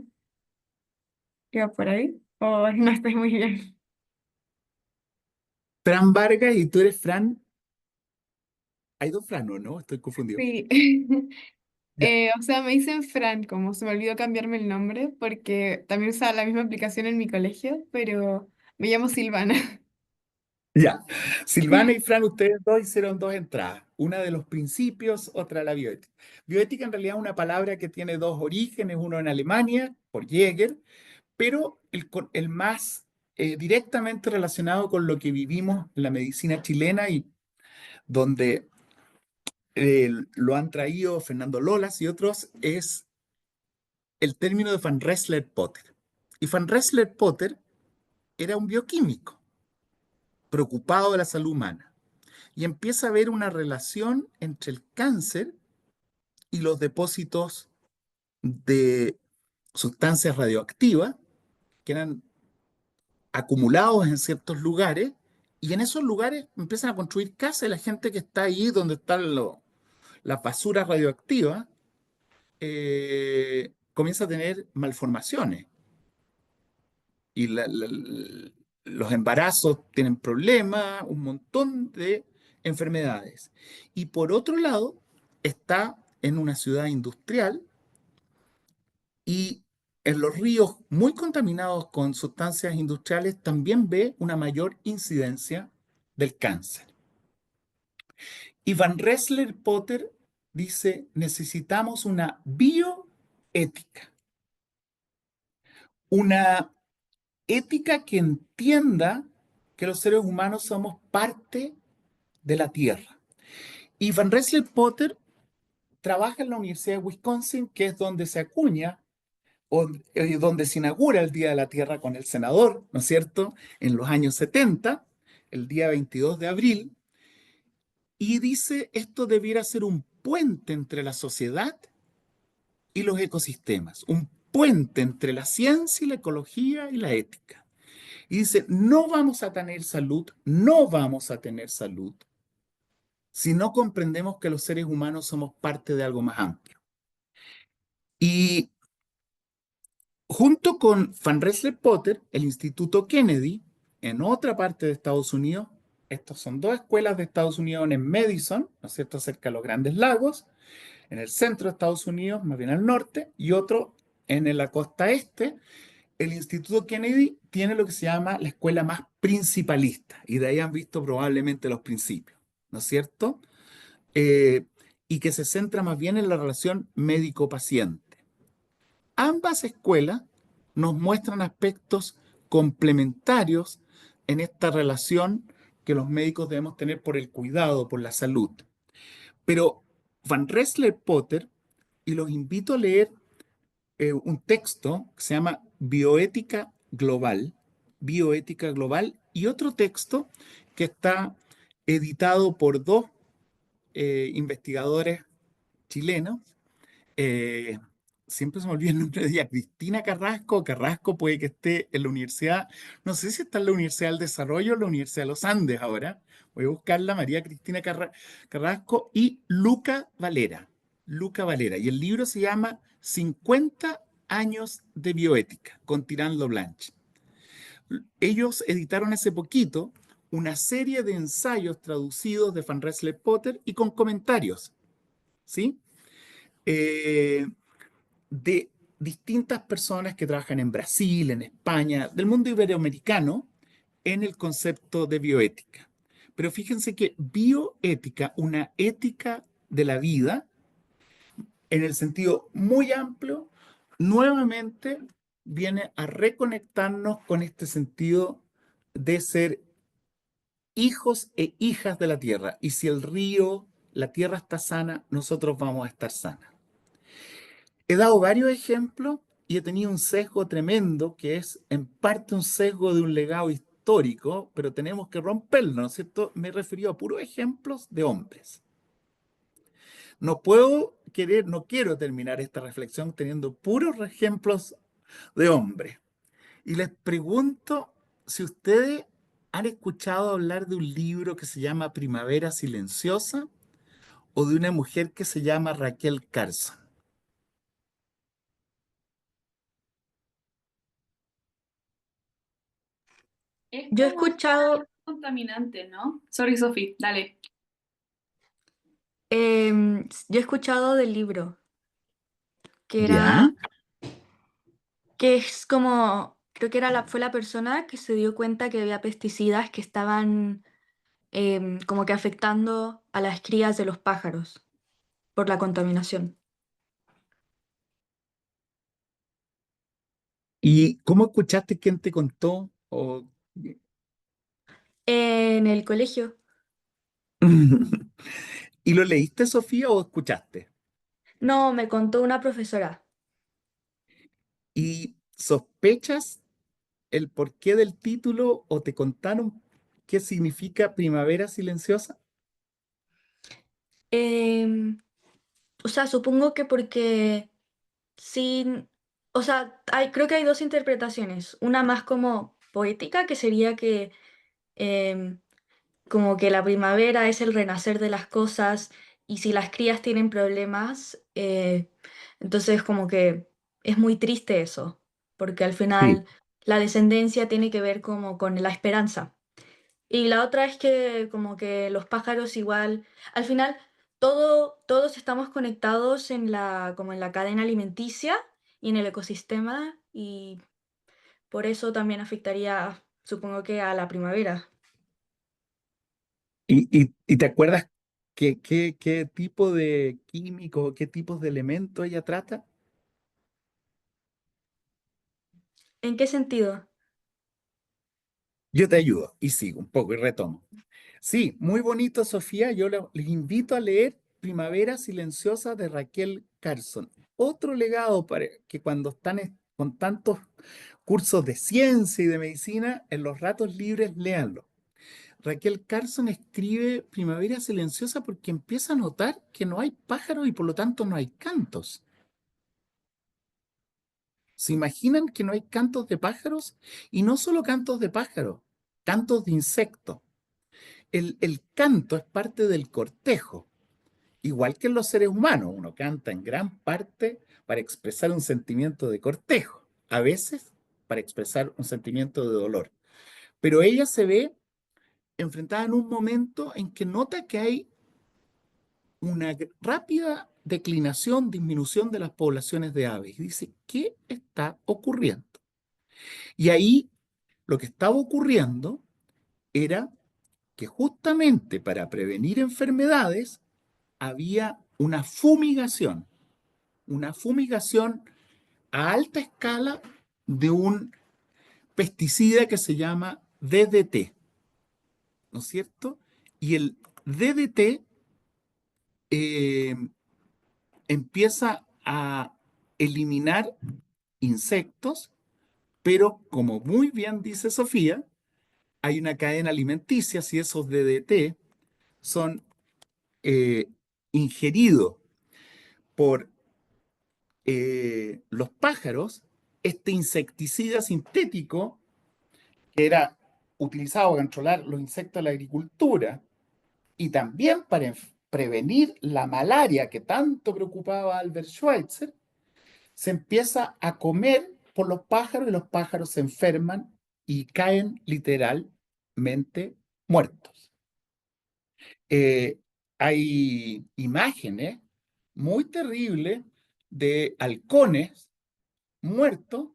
¿Iba por ahí? O no estoy muy bien. Fran Vargas y tú eres Fran. Hay dos Fran, ¿o no? Estoy confundido. Sí. Ya. O sea, me dicen Fran, como se me olvidó cambiarme el nombre, porque también usaba la misma aplicación en mi colegio, pero me llamo Silvana. Ya. Silvana y Fran, ustedes dos hicieron dos entradas. Una de los principios, otra de la bioética. Bioética en realidad es una palabra que tiene dos orígenes, uno en Alemania, por Jäger, pero el más directamente relacionado con lo que vivimos en la medicina chilena y donde lo han traído Fernando Lolas y otros, es el término de Van Rensselaer-Potter. Y Van Rensselaer-Potter era un bioquímico preocupado de la salud humana y empieza a ver una relación entre el cáncer y los depósitos de sustancias radioactivas que eran acumulados en ciertos lugares, y en esos lugares empiezan a construir casas y la gente que está ahí donde están las basuras radioactivas comienza a tener malformaciones y los embarazos tienen problemas, un montón de enfermedades. Y por otro lado, está en una ciudad industrial y en los ríos muy contaminados con sustancias industriales también ve una mayor incidencia del cáncer. Y Van Rensselaer-Potter dice, necesitamos una bioética, una ética que entienda que los seres humanos somos parte de la Tierra. Y Van Rensselaer-Potter trabaja en la Universidad de Wisconsin, que es donde se acuña o donde se inaugura el Día de la Tierra con el senador, ¿no es cierto?, en los años 70, el día 22 de abril, y dice esto debiera ser un puente entre la sociedad y los ecosistemas, un puente entre la ciencia y la ecología y la ética. Y dice, no vamos a tener salud, no vamos a tener salud si no comprendemos que los seres humanos somos parte de algo más amplio. Y junto con Van Rensselaer-Potter, el Instituto Kennedy, en otra parte de Estados Unidos, estas son dos escuelas de Estados Unidos en Madison, ¿no es cierto?, cerca de los Grandes Lagos, en el centro de Estados Unidos, más bien al norte, y otro en la costa este. El Instituto Kennedy tiene lo que se llama la escuela más principalista, y de ahí han visto probablemente los principios, ¿no es cierto? Eh, y que se centra más bien en la relación médico-paciente. Ambas escuelas nos muestran aspectos complementarios en esta relación que los médicos debemos tener por el cuidado, por la salud. Pero Van Rensselaer-Potter, y los invito a leer un texto que se llama Bioética Global, y otro texto que está editado por dos investigadores chilenos, eh, siempre se me olvida el nombre de ella, Cristina Carrasco. Carrasco puede que esté en la universidad, no sé si está en la Universidad del Desarrollo o en la Universidad de los Andes ahora. Voy a buscarla, María Cristina Carrasco y Luca Valera. Luca Valera. Y el libro se llama 50 años de bioética con Tirán Blanche. Ellos editaron hace poquito una serie de ensayos traducidos de Van Rensselaer Potter y con comentarios, ¿sí? Eh, de distintas personas que trabajan en Brasil, en España, del mundo iberoamericano, en el concepto de bioética. Pero fíjense que bioética, una ética de la vida, en el sentido muy amplio, nuevamente viene a reconectarnos con este sentido de ser hijos e hijas de la tierra. Y si el río, la tierra está sana, nosotros vamos a estar sanas. He dado varios ejemplos y he tenido un sesgo tremendo, que es en parte un sesgo de un legado histórico, pero tenemos que romperlo, ¿no es cierto? Me he referido a puros ejemplos de hombres. No quiero terminar esta reflexión teniendo puros ejemplos de hombres. Y les pregunto si ustedes han escuchado hablar de un libro que se llama Primavera Silenciosa o de una mujer que se llama Raquel Carson. Es Yo he como escuchado, contaminante, ¿no? Sorry, Sofi, dale. yo he escuchado del libro, que ¿Ya? era, que es como, creo que era fue la persona que se dio cuenta que había pesticidas que estaban como que afectando a las crías de los pájaros por la contaminación. ¿Y cómo escuchaste quién te contó? En el colegio, ¿Y lo leíste, Sofía, o escuchaste? no, me contó una profesora. ¿Y sospechas el porqué del título o te contaron qué significa Primavera Silenciosa? Em, o sea, supongo que porque sí, o sea, creo que hay dos interpretaciones. Una más como poética, que sería que em, como que la primavera es el renacer de las cosas y si las crías tienen problemas, entonces como que es muy triste eso, porque al Sí. final la descendencia tiene que ver como con la esperanza. Y la otra es que como que los pájaros igual, al final todos estamos conectados en como en la cadena alimenticia y en el ecosistema y por eso también afectaría, supongo que a la primavera. ¿Y te acuerdas qué tipo de químicos o qué tipos de elementos ella trata? ¿En qué sentido? Yo te ayudo y sigo un poco y retomo. Sí, muy bonito, Sofía. Les invito a leer Primavera Silenciosa de Raquel Carson. Otro legado para que cuando están con tantos cursos de ciencia y de medicina, en los ratos libres, léanlo. Raquel Carson escribe Primavera Silenciosa porque empieza a notar que no hay pájaros y por lo tanto no hay cantos. ¿Se imaginan que no hay cantos de pájaros? Y no solo cantos de pájaros, cantos de insectos. El canto es parte del cortejo, igual que en los seres humanos. Uno canta en gran parte para expresar un sentimiento de cortejo, a veces para expresar un sentimiento de dolor. Pero ella se ve enfrentada en un momento en que nota que hay una rápida declinación, disminución de las poblaciones de aves. Y dice, ¿qué está ocurriendo? Y ahí lo que estaba ocurriendo era que justamente para prevenir enfermedades había una fumigación a alta escala de un pesticida que se llama DDT, ¿no es cierto? Y el DDT eh, empieza a eliminar insectos, pero como muy bien dice Sofía, hay una cadena alimenticia si esos DDT son eh, ingeridos por los pájaros, este insecticida sintético que era utilizado para controlar los insectos de la agricultura y también para prevenir la malaria que tanto preocupaba a Albert Schweitzer, se empieza a comer por los pájaros y los pájaros se enferman y caen literalmente muertos. Eh, Hay imágenes muy terribles de halcones muertos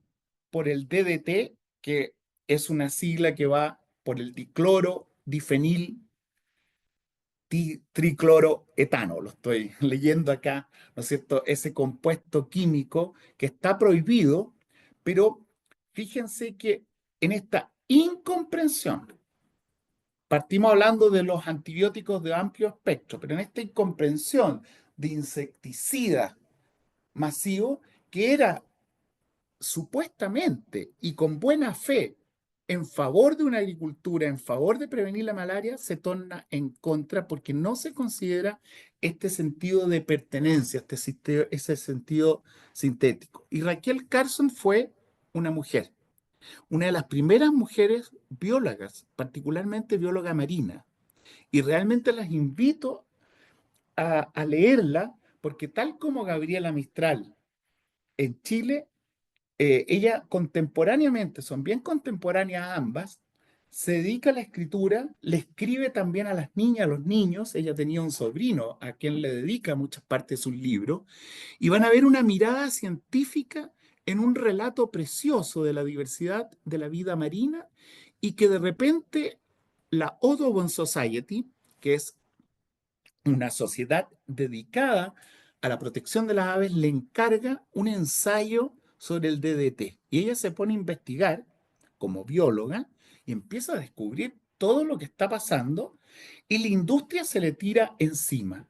por el DDT, que es una sigla que va por el dicloro, difenil, tricloroetano. Lo estoy leyendo acá, ¿no es cierto? Ese compuesto químico que está prohibido, pero fíjense que en esta incomprensión, partimos hablando de los antibióticos de amplio espectro, pero en esta incomprensión de insecticidas masivos, que era supuestamente y con buena fe en favor de una agricultura, en favor de prevenir la malaria, se torna en contra porque no se considera este sentido de pertenencia, ese sentido sintético. Y Rachel Carson fue una mujer, una de las primeras mujeres biólogas, particularmente bióloga marina. Y realmente las invito a leerla porque tal como Gabriela Mistral en Chile, ella contemporáneamente, son bien contemporáneas ambas, se dedica a la escritura, le escribe también a las niñas, a los niños, ella tenía un sobrino a quien le dedica muchas partes de sus libros, y van a ver una mirada científica en un relato precioso de la diversidad de la vida marina y que de repente la Audubon Society, que es una sociedad dedicada a la protección de las aves, le encarga un ensayo sobre el DDT. Y ella se pone a investigar como bióloga y empieza a descubrir todo lo que está pasando y la industria se le tira encima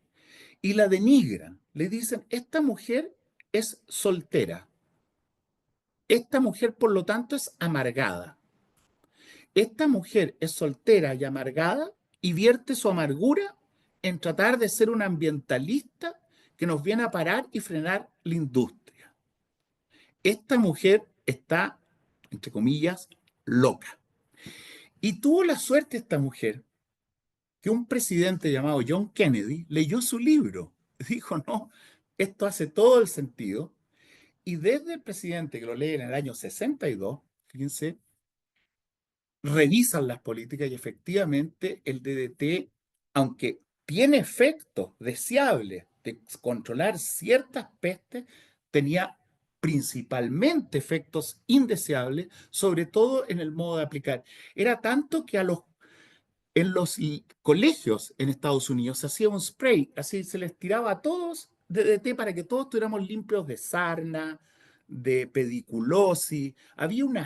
y la denigran. Le dicen, esta mujer es soltera. Esta mujer, por lo tanto, es amargada. Esta mujer es soltera y amargada y vierte su amargura en tratar de ser una ambientalista que nos viene a parar y frenar la industria. Esta mujer está, entre comillas, loca. Y tuvo la suerte esta mujer que un presidente llamado John Kennedy leyó su libro. Dijo, no, esto hace todo el sentido. Y desde el presidente que lo lee en el año 62, fíjense, revisan las políticas y efectivamente el DDT, aunque tiene efectos deseables de controlar ciertas pestes, tenía principalmente efectos indeseables, sobre todo en el modo de aplicar. Era tanto que en los colegios en Estados Unidos se hacía un spray, así se les tiraba a todos DDT para que todos estuviéramos limpios de sarna, de pediculosis. Había una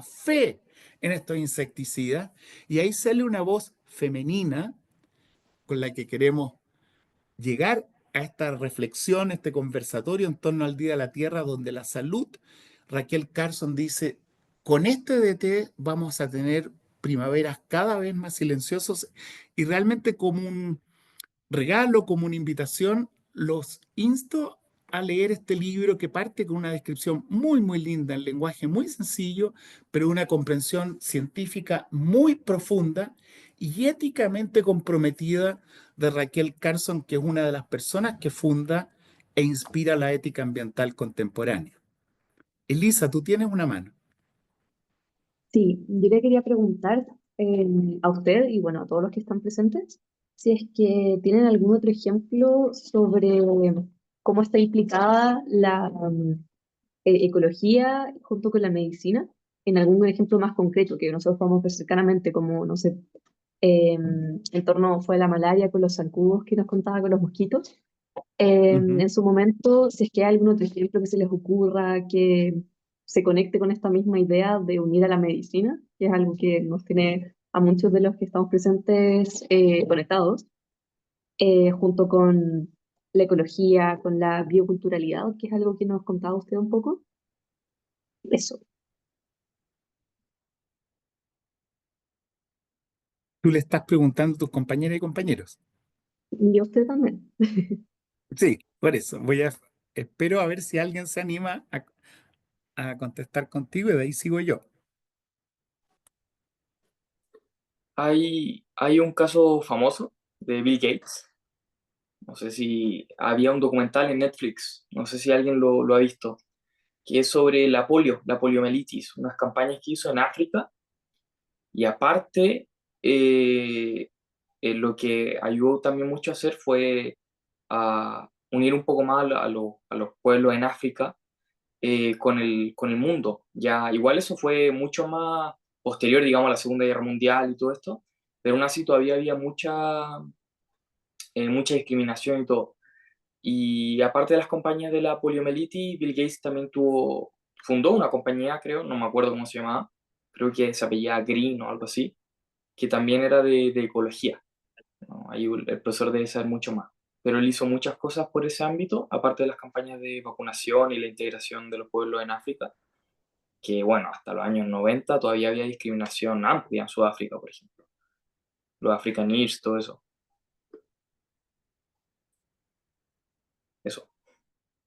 fe en estos insecticidas y ahí sale una voz femenina con la que queremos llegar a esta reflexión, este conversatorio en torno al Día de la Tierra, donde la salud, Rachel Carson dice, con este DT vamos a tener primaveras cada vez más silenciosas y realmente como un regalo, como una invitación, los insto a leer este libro que parte con una descripción muy, muy linda, en lenguaje muy sencillo, pero una comprensión científica muy profunda y éticamente comprometida de Rachel Carson, que es una de las personas que funda e inspira la ética ambiental contemporánea. Elisa, tú tienes una mano. Sí, yo le quería preguntar a usted y bueno, a todos los que están presentes, si es que tienen algún otro ejemplo sobre cómo está implicada la ecología junto con la medicina, en algún ejemplo más concreto que nosotros podamos ver cercanamente, como, no sé, en torno fue la malaria con los zancudos que nos contaba con los mosquitos. En su momento, si es que hay algún otro ejemplo que se les ocurra que se conecte con esta misma idea de unir a la medicina, que es algo que nos tiene a muchos de los que estamos presentes conectados, junto con la ecología, con la bioculturalidad, que es algo que nos contaba usted un poco. Eso. Tú le estás preguntando a tus compañeras y compañeros. Y a usted también. Sí, por eso. espero a ver si alguien se anima a contestar contigo y de ahí sigo yo. Hay un caso famoso de Bill Gates. No sé si había un documental en Netflix, no sé si alguien lo ha visto, que es sobre la poliomielitis, unas campañas que hizo en África y aparte eh, lo que ayudó también mucho a hacer fue a unir un poco más a los pueblos en África con el mundo. Ya, igual eso fue mucho más posterior, digamos, a la Segunda Guerra Mundial y todo esto, pero aún así todavía había mucha discriminación y todo. Y aparte de las compañías de la poliomielitis, Bill Gates también fundó una compañía, creo, no me acuerdo cómo se llamaba, creo que se apellía Green o algo así, que también era de ecología, ¿no? Ahí el profesor debe saber mucho más. Pero él hizo muchas cosas por ese ámbito, aparte de las campañas de vacunación y la integración de los pueblos en África, que bueno, hasta los años 90 todavía había discriminación amplia en Sudáfrica, por ejemplo. Los Afrikaner, todo eso. Eso.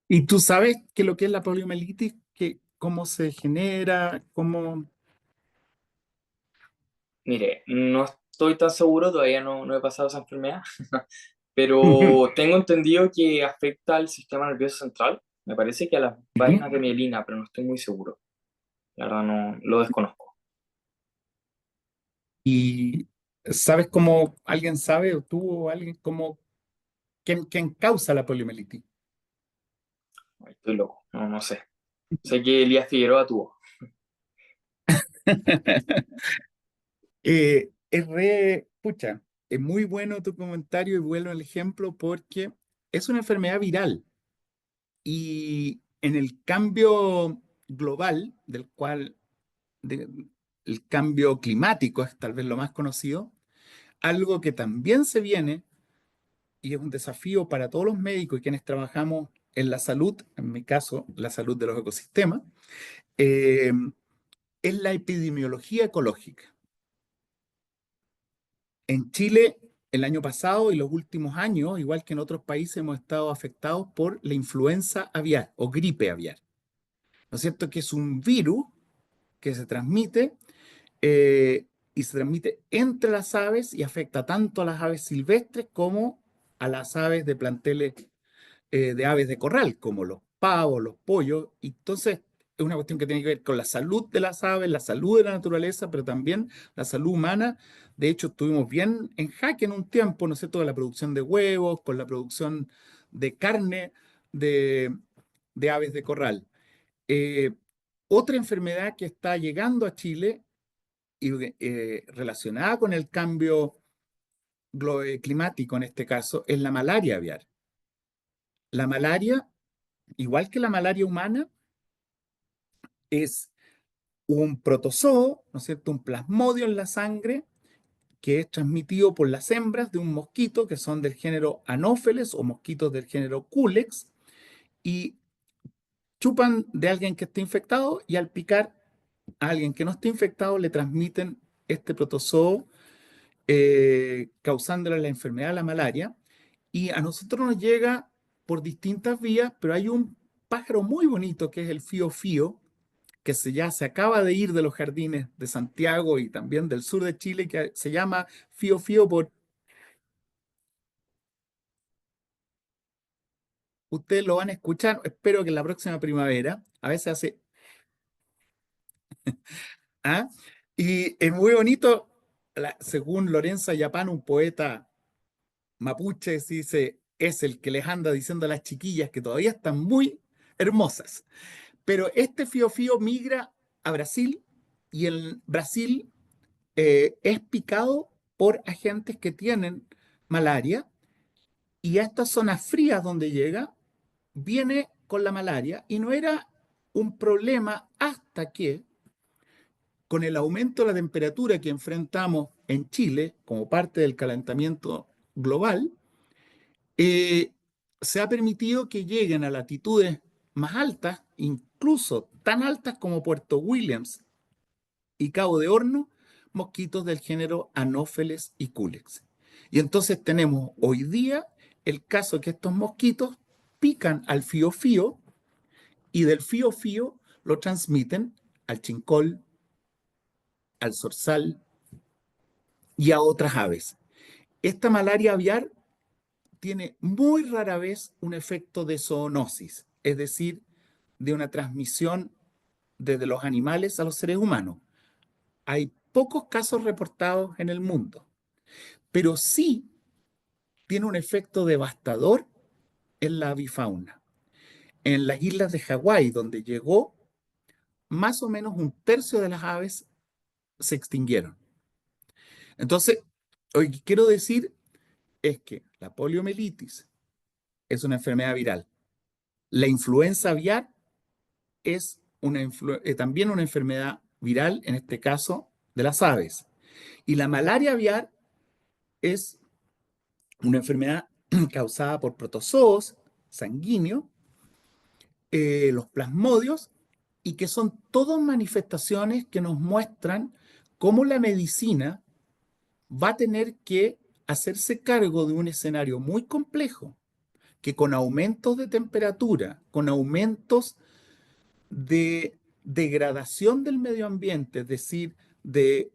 ¿Y tú sabes qué lo que es la poliomielitis? ¿Cómo se genera? ¿Cómo? Mire, no estoy tan seguro, todavía no he pasado esa enfermedad, pero tengo entendido que afecta al sistema nervioso central. Me parece que a las vainas de mielina, pero no estoy muy seguro. La verdad no lo desconozco. ¿Y sabes cómo alguien sabe, o tú o alguien, quién causa la poliomielitis? Ay, estoy loco, no sé. Sé que Elías Figueroa tuvo. Pucha, es muy bueno tu comentario y bueno el ejemplo porque es una enfermedad viral y en el cambio global, de- el cambio climático es tal vez lo más conocido, algo que también se viene y es un desafío para todos los médicos y quienes trabajamos en la salud, en mi caso, la salud de los ecosistemas, eh, es la epidemiología ecológica. En Chile, el año pasado y los últimos años, igual que en otros países, hemos estado afectados por la influenza aviar o gripe aviar. ¿No es cierto? Que es un virus que se transmite y se transmite entre las aves y afecta tanto a las aves silvestres como a las aves de planteles de aves de corral, como los pavos, los pollos. Y entonces es una cuestión que tiene que ver con la salud de las aves, la salud de la naturaleza, pero también la salud humana. De hecho, estuvimos bien en jaque en un tiempo, ¿no es cierto?, con la producción de huevos, con la producción de carne de, de aves de corral. Eh, Otra enfermedad que está llegando a Chile y relacionada con el cambio climático en este caso es la malaria aviar. La malaria, igual que la malaria humana, es un protozoo, ¿no es cierto?, un plasmodio en la sangre que es transmitido por las hembras de un mosquito que son del género Anopheles o mosquitos del género Culex y chupan de alguien que esté infectado y al picar a alguien que no esté infectado le transmiten este protozoo causándole la enfermedad de la malaria. Y a nosotros nos llega por distintas vías, pero hay un pájaro muy bonito que es el fío fío, que ya se acaba de ir de los jardines de Santiago y también del sur de Chile, que se llama fío fío por... Ustedes lo van a escuchar, espero que en la próxima primavera, a veces hace... ¿Ah? Y es muy bonito, según Lorenzo Ayapán, un poeta mapuche, dice, es el que les anda diciendo a las chiquillas que todavía están muy hermosas. Pero este fío fío migra a Brasil y en Brasil es picado por agentes que tienen malaria y a estas zonas frías donde llega, viene con la malaria y no era un problema hasta que con el aumento de la temperatura que enfrentamos en Chile como parte del calentamiento global, eh, se ha permitido que lleguen a latitudes más altas, incluso tan altas como Puerto Williams y Cabo de Horno, mosquitos del género Anopheles y Culex. Y entonces tenemos hoy día el caso que estos mosquitos salpican al fiofío y del fiofío lo transmiten al chincol, al zorzal y a otras aves. Esta malaria aviar tiene muy rara vez un efecto de zoonosis, es decir, de una transmisión desde los animales a los seres humanos. Hay pocos casos reportados en el mundo, pero sí tiene un efecto devastador en la avifauna. En las islas de Hawái, donde llegó, más o menos un tercio de las aves se extinguieron. Entonces, lo que quiero decir es que la poliomielitis es una enfermedad viral. La influenza aviar es también una enfermedad viral, en este caso de las aves. Y la malaria aviar es una enfermedad causada por protozoos sanguíneos, los plasmodios, y que son todas manifestaciones que nos muestran cómo la medicina va a tener que hacerse cargo de un escenario muy complejo, que con aumentos de temperatura, con aumentos de degradación del medio ambiente, es decir, de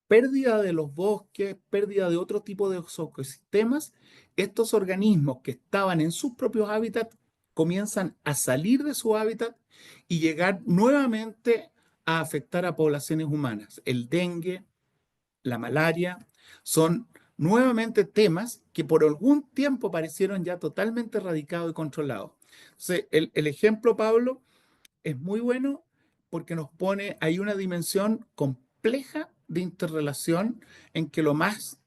pérdida de los bosques, pérdida de otro tipo de ecosistemas, estos organismos que estaban en sus propios hábitats comienzan a salir de su hábitat y llegar nuevamente a afectar a poblaciones humanas. El dengue, la malaria, son nuevamente temas que por algún tiempo parecieron ya totalmente erradicados y controlados. Entonces, el ejemplo, Pablo, es muy bueno porque nos pone ahí una dimensión compleja de interrelación en que lo más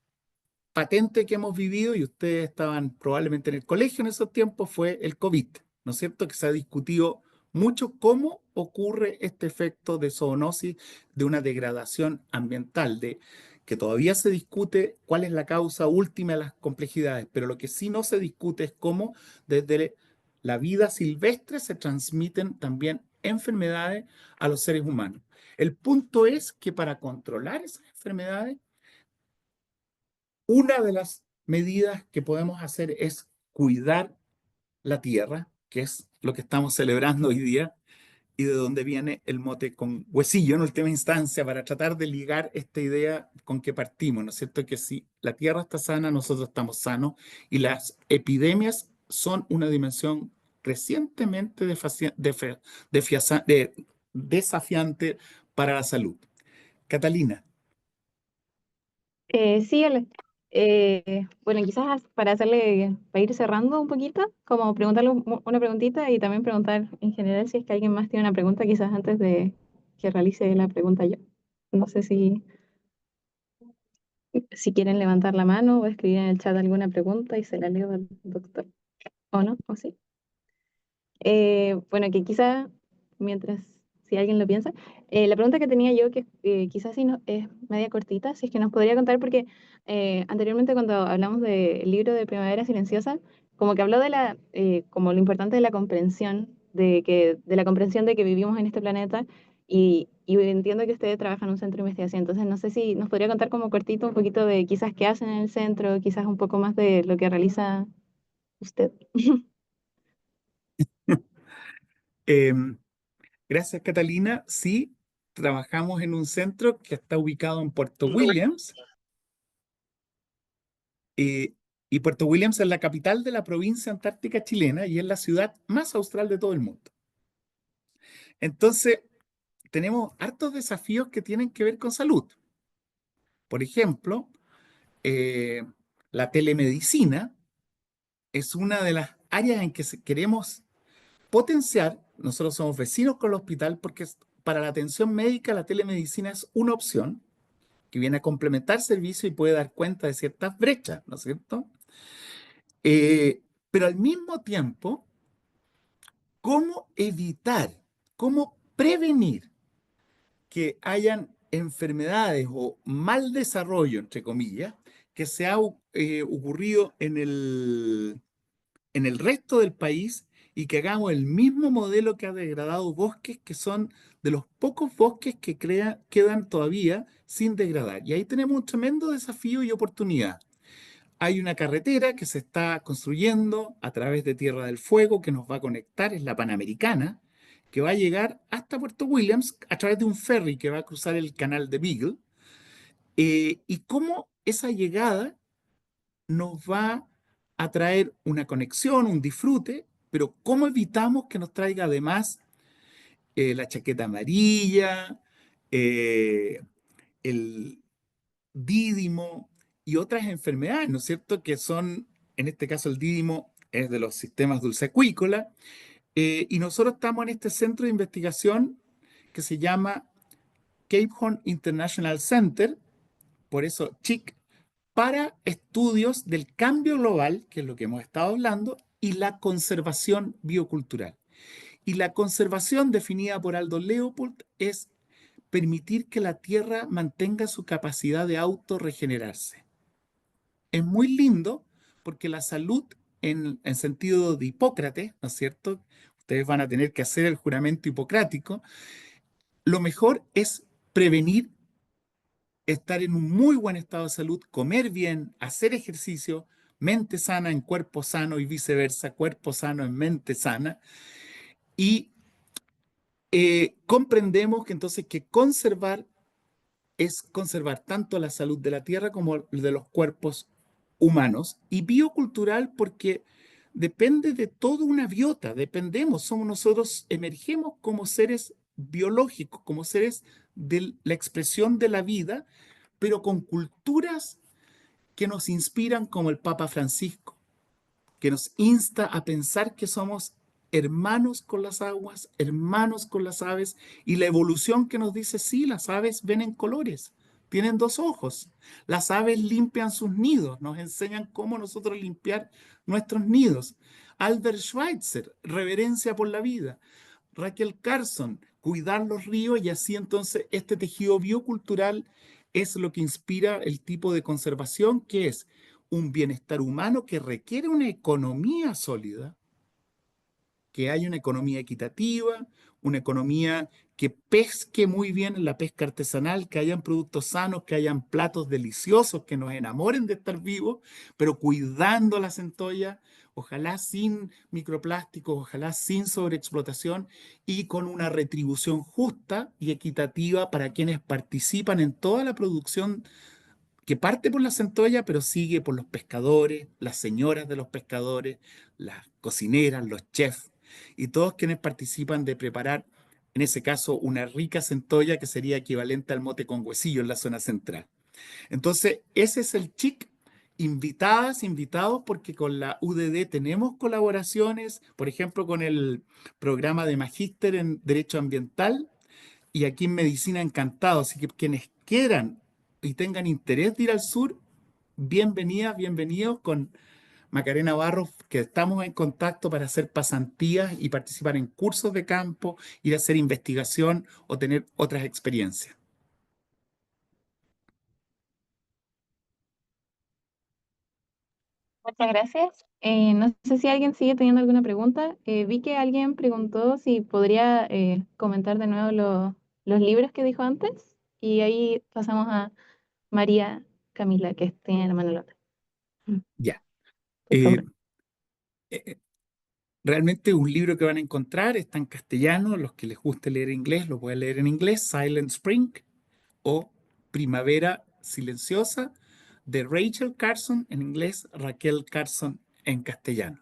patente que hemos vivido, y ustedes estaban probablemente en el colegio en esos tiempos, fue el COVID, ¿no es cierto? Que se ha discutido mucho cómo ocurre este efecto de zoonosis, de una degradación ambiental, de que todavía se discute cuál es la causa última de las complejidades, pero lo que sí no se discute es cómo desde la vida silvestre se transmiten también enfermedades a los seres humanos. El punto es que para controlar esas enfermedades, una de las medidas que podemos hacer es cuidar la tierra, que es lo que estamos celebrando hoy día, y de donde viene el mote con huesillo en última instancia, para tratar de ligar esta idea con que partimos, ¿no es cierto? Que si la tierra está sana, nosotros estamos sanos, y las epidemias son una dimensión crecientemente desafiante para la salud. Catalina. Sí, bueno, quizás para ir cerrando un poquito, como preguntarle una preguntita y también preguntar en general si es que alguien más tiene una pregunta, quizás antes de que realice la pregunta yo. No sé si quieren levantar la mano o escribir en el chat alguna pregunta y se la leo al doctor. ¿O no? ¿O sí? Bueno, que quizá, mientras, si alguien lo piensa, la pregunta que tenía yo, que quizás sí es media cortita, si es que nos podría contar, porque anteriormente cuando hablamos del libro de Primavera Silenciosa, como que habló de como lo importante de la comprensión, de la comprensión de que vivimos en este planeta, y entiendo que ustedes trabajan en un centro de investigación, entonces no sé si nos podría contar como cortito un poquito de quizás qué hacen en el centro, quizás un poco más de lo que realiza usted. Em, Gracias, Catalina. Sí, trabajamos en un centro que está ubicado en Puerto Williams. Y Puerto Williams es la capital de la provincia antártica chilena y es la ciudad más austral de todo el mundo. Entonces, tenemos hartos desafíos que tienen que ver con salud. Por ejemplo, la telemedicina es una de las áreas en que queremos potenciar. Nosotros somos vecinos con el hospital porque para la atención médica la telemedicina es una opción que viene a complementar servicio y puede dar cuenta de ciertas brechas, ¿no es cierto? Pero al mismo tiempo, ¿cómo evitar, cómo prevenir que hayan enfermedades o mal desarrollo, entre comillas, que se ha ocurrido en el resto del país y que hagamos el mismo modelo que ha degradado bosques, que son de los pocos bosques que quedan todavía sin degradar? Y ahí tenemos un tremendo desafío y oportunidad. hay una carretera que se está construyendo a través de Tierra del Fuego que nos va a conectar, es la Panamericana, que va a llegar hasta Puerto Williams a través de un ferry que va a cruzar el canal de Beagle. Y cómo esa llegada nos va a traer una conexión, un disfrute, pero cómo evitamos que nos traiga además la chaqueta amarilla, eh, el dídimo y otras enfermedades, ¿no es cierto? Que son, en este caso el dídimo es de los sistemas dulceacuícolas, y nosotros estamos en este centro de investigación que se llama Cape Horn International Center, por eso CHIC, para estudios del cambio global, que es lo que hemos estado hablando, y la conservación biocultural. Y la conservación definida por Aldo Leopold es permitir que la Tierra mantenga su capacidad de autorregenerarse. Es muy lindo porque la salud, en sentido de Hipócrates, ¿no es cierto? Ustedes van a tener que hacer el juramento hipocrático. Lo mejor es prevenir, estar en un muy buen estado de salud, comer bien, hacer ejercicio, mente sana en cuerpo sano y viceversa, cuerpo sano en mente sana. Y comprendemos que entonces que conservar es conservar tanto la salud de la tierra como de los cuerpos humanos. Y biocultural porque depende de toda una biota, dependemos, somos nosotros, emergemos como seres biológicos, como seres de la expresión de la vida, pero con culturas que nos inspiran, como el Papa Francisco, que nos insta a pensar que somos hermanos con las aguas, hermanos con las aves, y la evolución que nos dice, sí, las aves ven en colores, tienen dos ojos, las aves limpian sus nidos, nos enseñan cómo nosotros limpiar nuestros nidos. Albert Schweitzer, reverencia por la vida. Raquel Carson, cuidar los ríos, y así entonces este tejido biocultural es lo que inspira el tipo de conservación, que es un bienestar humano que requiere una economía sólida, que haya una economía equitativa, una economía que pesque muy bien en la pesca artesanal, que hayan productos sanos, que hayan platos deliciosos que nos enamoren de estar vivos, pero cuidando la centolla, ojalá sin microplásticos, ojalá sin sobreexplotación y con una retribución justa y equitativa para quienes participan en toda la producción que parte por la centolla, pero sigue por los pescadores, las señoras de los pescadores, las cocineras, los chefs y todos quienes participan de preparar, en ese caso, una rica centolla que sería equivalente al mote con huesillo en la zona central. Entonces, ese es el CHIC. Invitadas, invitados, porque con la UDD tenemos colaboraciones, por ejemplo, con el programa de Magíster en Derecho Ambiental, y aquí en Medicina encantado. Así que quienes quieran y tengan interés de ir al sur, bienvenidas, bienvenidos con Macarena Barros, que estamos en contacto para hacer pasantías y participar en cursos de campo, ir a hacer investigación o tener otras experiencias. Muchas gracias. No sé si alguien sigue teniendo alguna pregunta. Vi que alguien preguntó si podría comentar de nuevo los libros que dijo antes y ahí pasamos a María Camila, que tiene la mano alta. Ya. Por favor. Realmente un libro que van a encontrar está en castellano. Los que les guste leer inglés lo pueden leer en inglés. Silent Spring o Primavera Silenciosa, de Rachel Carson en inglés, Raquel Carson en castellano.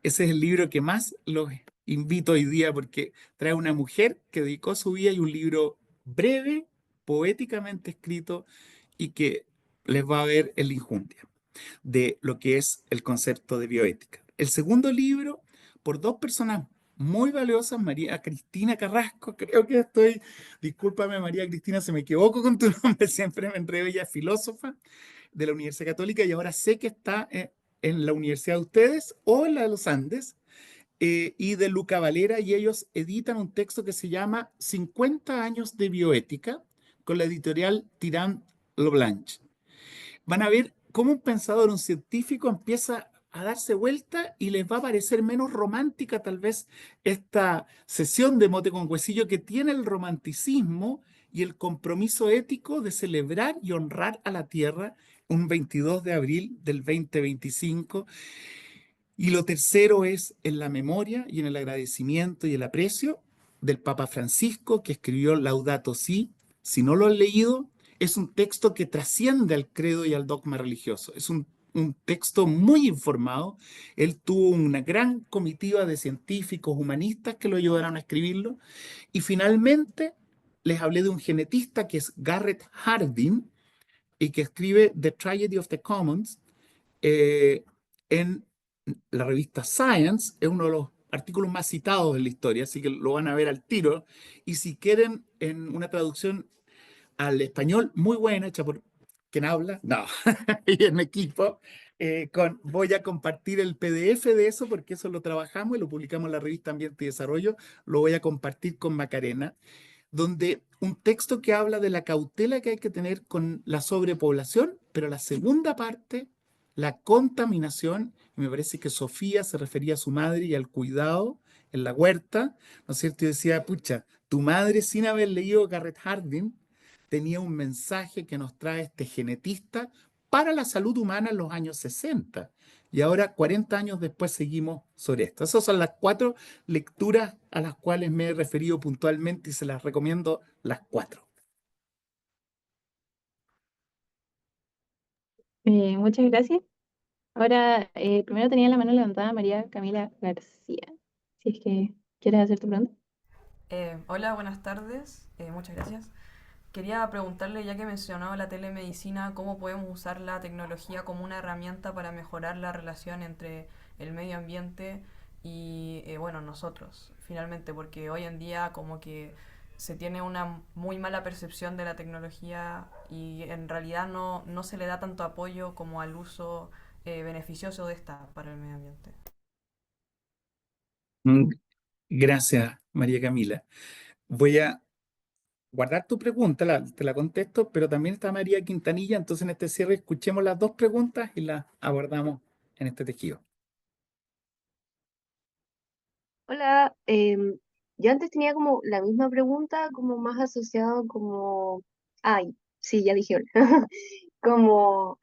Ese es el libro que más los invito hoy día porque trae una mujer que dedicó su vida y un libro breve, poéticamente escrito y que les va a ver en la injundia de lo que es el concepto de bioética. El segundo libro, por dos personas muy valiosas, María Cristina Carrasco, creo que estoy, discúlpame María Cristina, se me equivoco con tu nombre, siempre me enredo, ella es filósofa de la Universidad Católica y ahora sé que está en la universidad de ustedes o en la de los Andes, y de Luca Valera, y ellos editan un texto que se llama 50 años de bioética con la editorial Tirant Leblanc. Van a ver cómo un pensador, un científico empieza a darse vuelta y les va a parecer menos romántica tal vez esta sesión de mote con huesillo que tiene el romanticismo y el compromiso ético de celebrar y honrar a la tierra, un 22 de abril del 2025. Y lo tercero es en la memoria y en el agradecimiento y el aprecio del Papa Francisco, que escribió Laudato Si. Si no lo han leído, es un texto que trasciende al credo y al dogma religioso. Es un texto muy informado. Él tuvo una gran comitiva de científicos, humanistas que lo ayudaron a escribirlo. Y finalmente les hablé de un genetista que es Garrett Hardin y que escribe The Tragedy of the Commons en la revista Science. Es uno de los artículos más citados en la historia, así que lo van a ver al tiro. Y si quieren, en una traducción al español muy buena, hecha por quien habla, no, y en equipo, voy a compartir el PDF de eso, porque eso lo trabajamos y lo publicamos en la revista Ambiente y Desarrollo. Lo voy a compartir con Macarena, donde un texto que habla de la cautela que hay que tener con la sobrepoblación, pero la segunda parte, la contaminación, y me parece que Sofía se refería a su madre y al cuidado en la huerta, ¿no es cierto? Y decía, pucha, tu madre, sin haber leído Garrett Hardin, tenía un mensaje que nos trae este genetista para la salud humana en los años 60. Y ahora, 40 años después, seguimos sobre esto. Esas son las 4 lecturas a las cuales me he referido puntualmente y se las recomiendo las 4. Muchas gracias. Ahora, primero tenía la mano levantada María Camila García. Si es que quieres hacer tu pregunta. Hola, buenas tardes. Muchas gracias. Quería preguntarle, ya que mencionó la telemedicina, cómo podemos usar la tecnología como una herramienta para mejorar la relación entre el medio ambiente y, bueno, nosotros, finalmente, porque hoy en día como que se tiene una muy mala percepción de la tecnología y en realidad no se le da tanto apoyo como al uso beneficioso de esta para el medio ambiente. Gracias, María Camila. Voy a guardar tu pregunta, te la contesto, pero también está María Quintanilla, entonces en este cierre escuchemos las dos preguntas y las abordamos en este tejido. Hola, yo antes tenía como la misma pregunta, como más asociado como, ay, sí, ya dije hola, como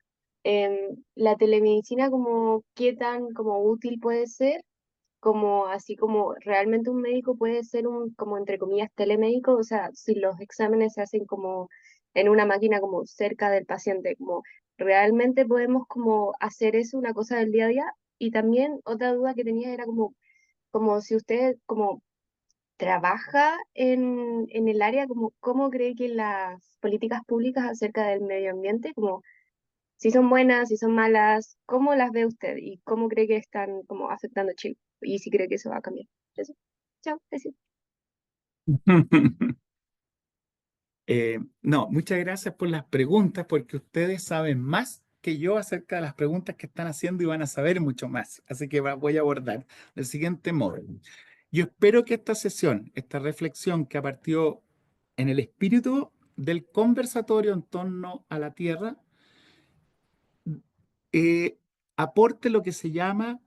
la telemedicina, como qué tan como útil puede ser, como así como realmente un médico puede ser un, como entre comillas, telemédico, o sea, si los exámenes se hacen como en una máquina como cerca del paciente, como realmente podemos como hacer eso, una cosa del día a día. Y también otra duda que tenía era como si usted como trabaja en el área, como cómo cree que las políticas públicas acerca del medio ambiente, como si son buenas, si son malas, cómo las ve usted y cómo cree que están como afectando a Chile y si cree que eso va a cambiar. Eso. Chao, gracias. No, muchas gracias por las preguntas, porque ustedes saben más que yo acerca de las preguntas que están haciendo y van a saber mucho más. Así que voy a abordar del siguiente modo. Yo espero que esta sesión, esta reflexión que ha partido en el espíritu del conversatorio en torno a la Tierra, aporte lo que se llama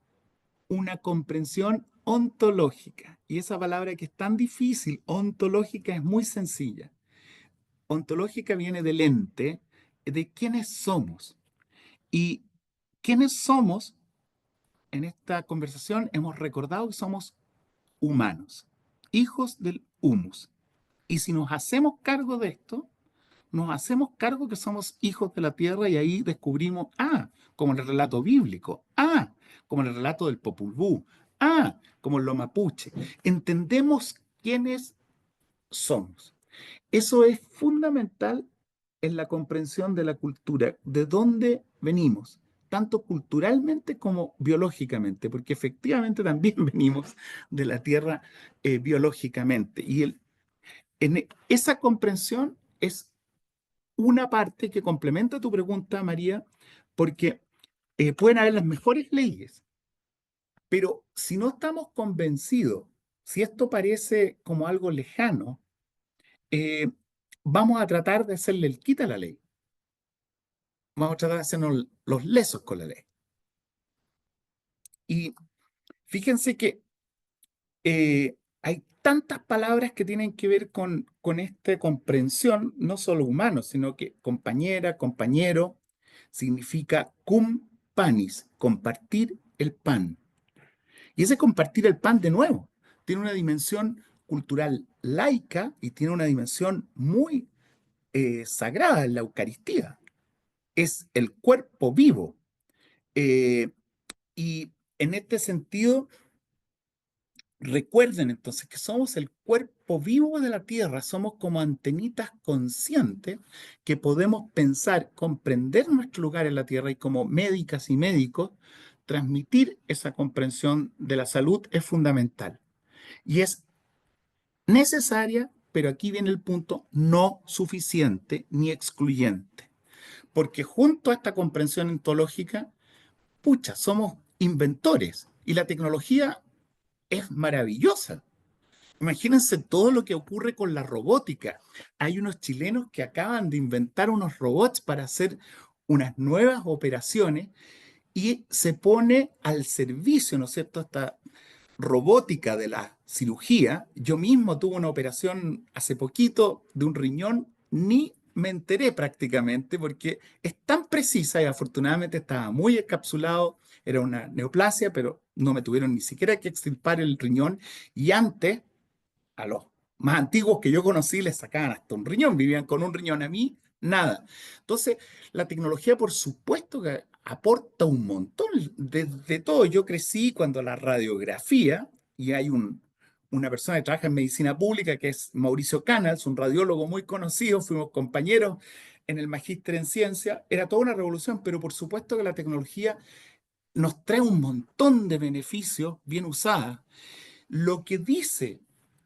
una comprensión ontológica. Y esa palabra que es tan difícil, ontológica, es muy sencilla. Ontológica viene del ente, de quiénes somos. Y quiénes somos, en esta conversación hemos recordado que somos humanos, hijos del humus. Y si nos hacemos cargo de esto, nos hacemos cargo que somos hijos de la tierra y ahí descubrimos, como en el relato bíblico, como en el relato del Popol Vuh, como en lo mapuche. Entendemos quiénes somos. Eso es fundamental en la comprensión de la cultura, de dónde venimos, tanto culturalmente como biológicamente, porque efectivamente también venimos de la Tierra biológicamente. Y esa comprensión es una parte que complementa tu pregunta, María, porque pueden haber las mejores leyes, pero si no estamos convencidos, si esto parece como algo lejano, eh, vamos a tratar de hacerle el quita a la ley. Vamos a tratar de hacernos los lesos con la ley. Y fíjense que hay tantas palabras que tienen que ver con esta comprensión, no solo humano, sino que compañera, compañero. significa cum panis, compartir el pan. Y ese compartir el pan, de nuevo, tiene una dimensión cultural laica y tiene una dimensión muy sagrada en la Eucaristía. Es el cuerpo vivo. Y en este sentido, recuerden entonces que somos el cuerpo vivo de la tierra, somos como antenitas conscientes que podemos pensar, comprender nuestro lugar en la tierra y como médicas y médicos, transmitir esa comprensión de la salud es fundamental. Y es necesaria, pero aquí viene el punto, no suficiente ni excluyente. Porque junto a esta comprensión ontológica, pucha, somos inventores y la tecnología es maravillosa. Imagínense todo lo que ocurre con la robótica. Hay unos chilenos que acaban de inventar unos robots para hacer unas nuevas operaciones y se pone al servicio, ¿no es cierto?, esta robótica de la cirugía. Yo mismo tuve una operación hace poquito de un riñón, ni me enteré prácticamente porque es tan precisa y afortunadamente estaba muy encapsulado, era una neoplasia, pero no me tuvieron ni siquiera que extirpar el riñón y antes a los más antiguos que yo conocí les sacaban hasta un riñón, vivían con un riñón, a mí nada. Entonces, la tecnología, por supuesto que aporta un montón de todo. Yo crecí cuando la radiografía, y hay una persona que trabaja en medicina pública que es Mauricio Canals, un radiólogo muy conocido, fuimos compañeros en el magíster en ciencia, era toda una revolución, pero por supuesto que la tecnología nos trae un montón de beneficios bien usadas. Lo que dice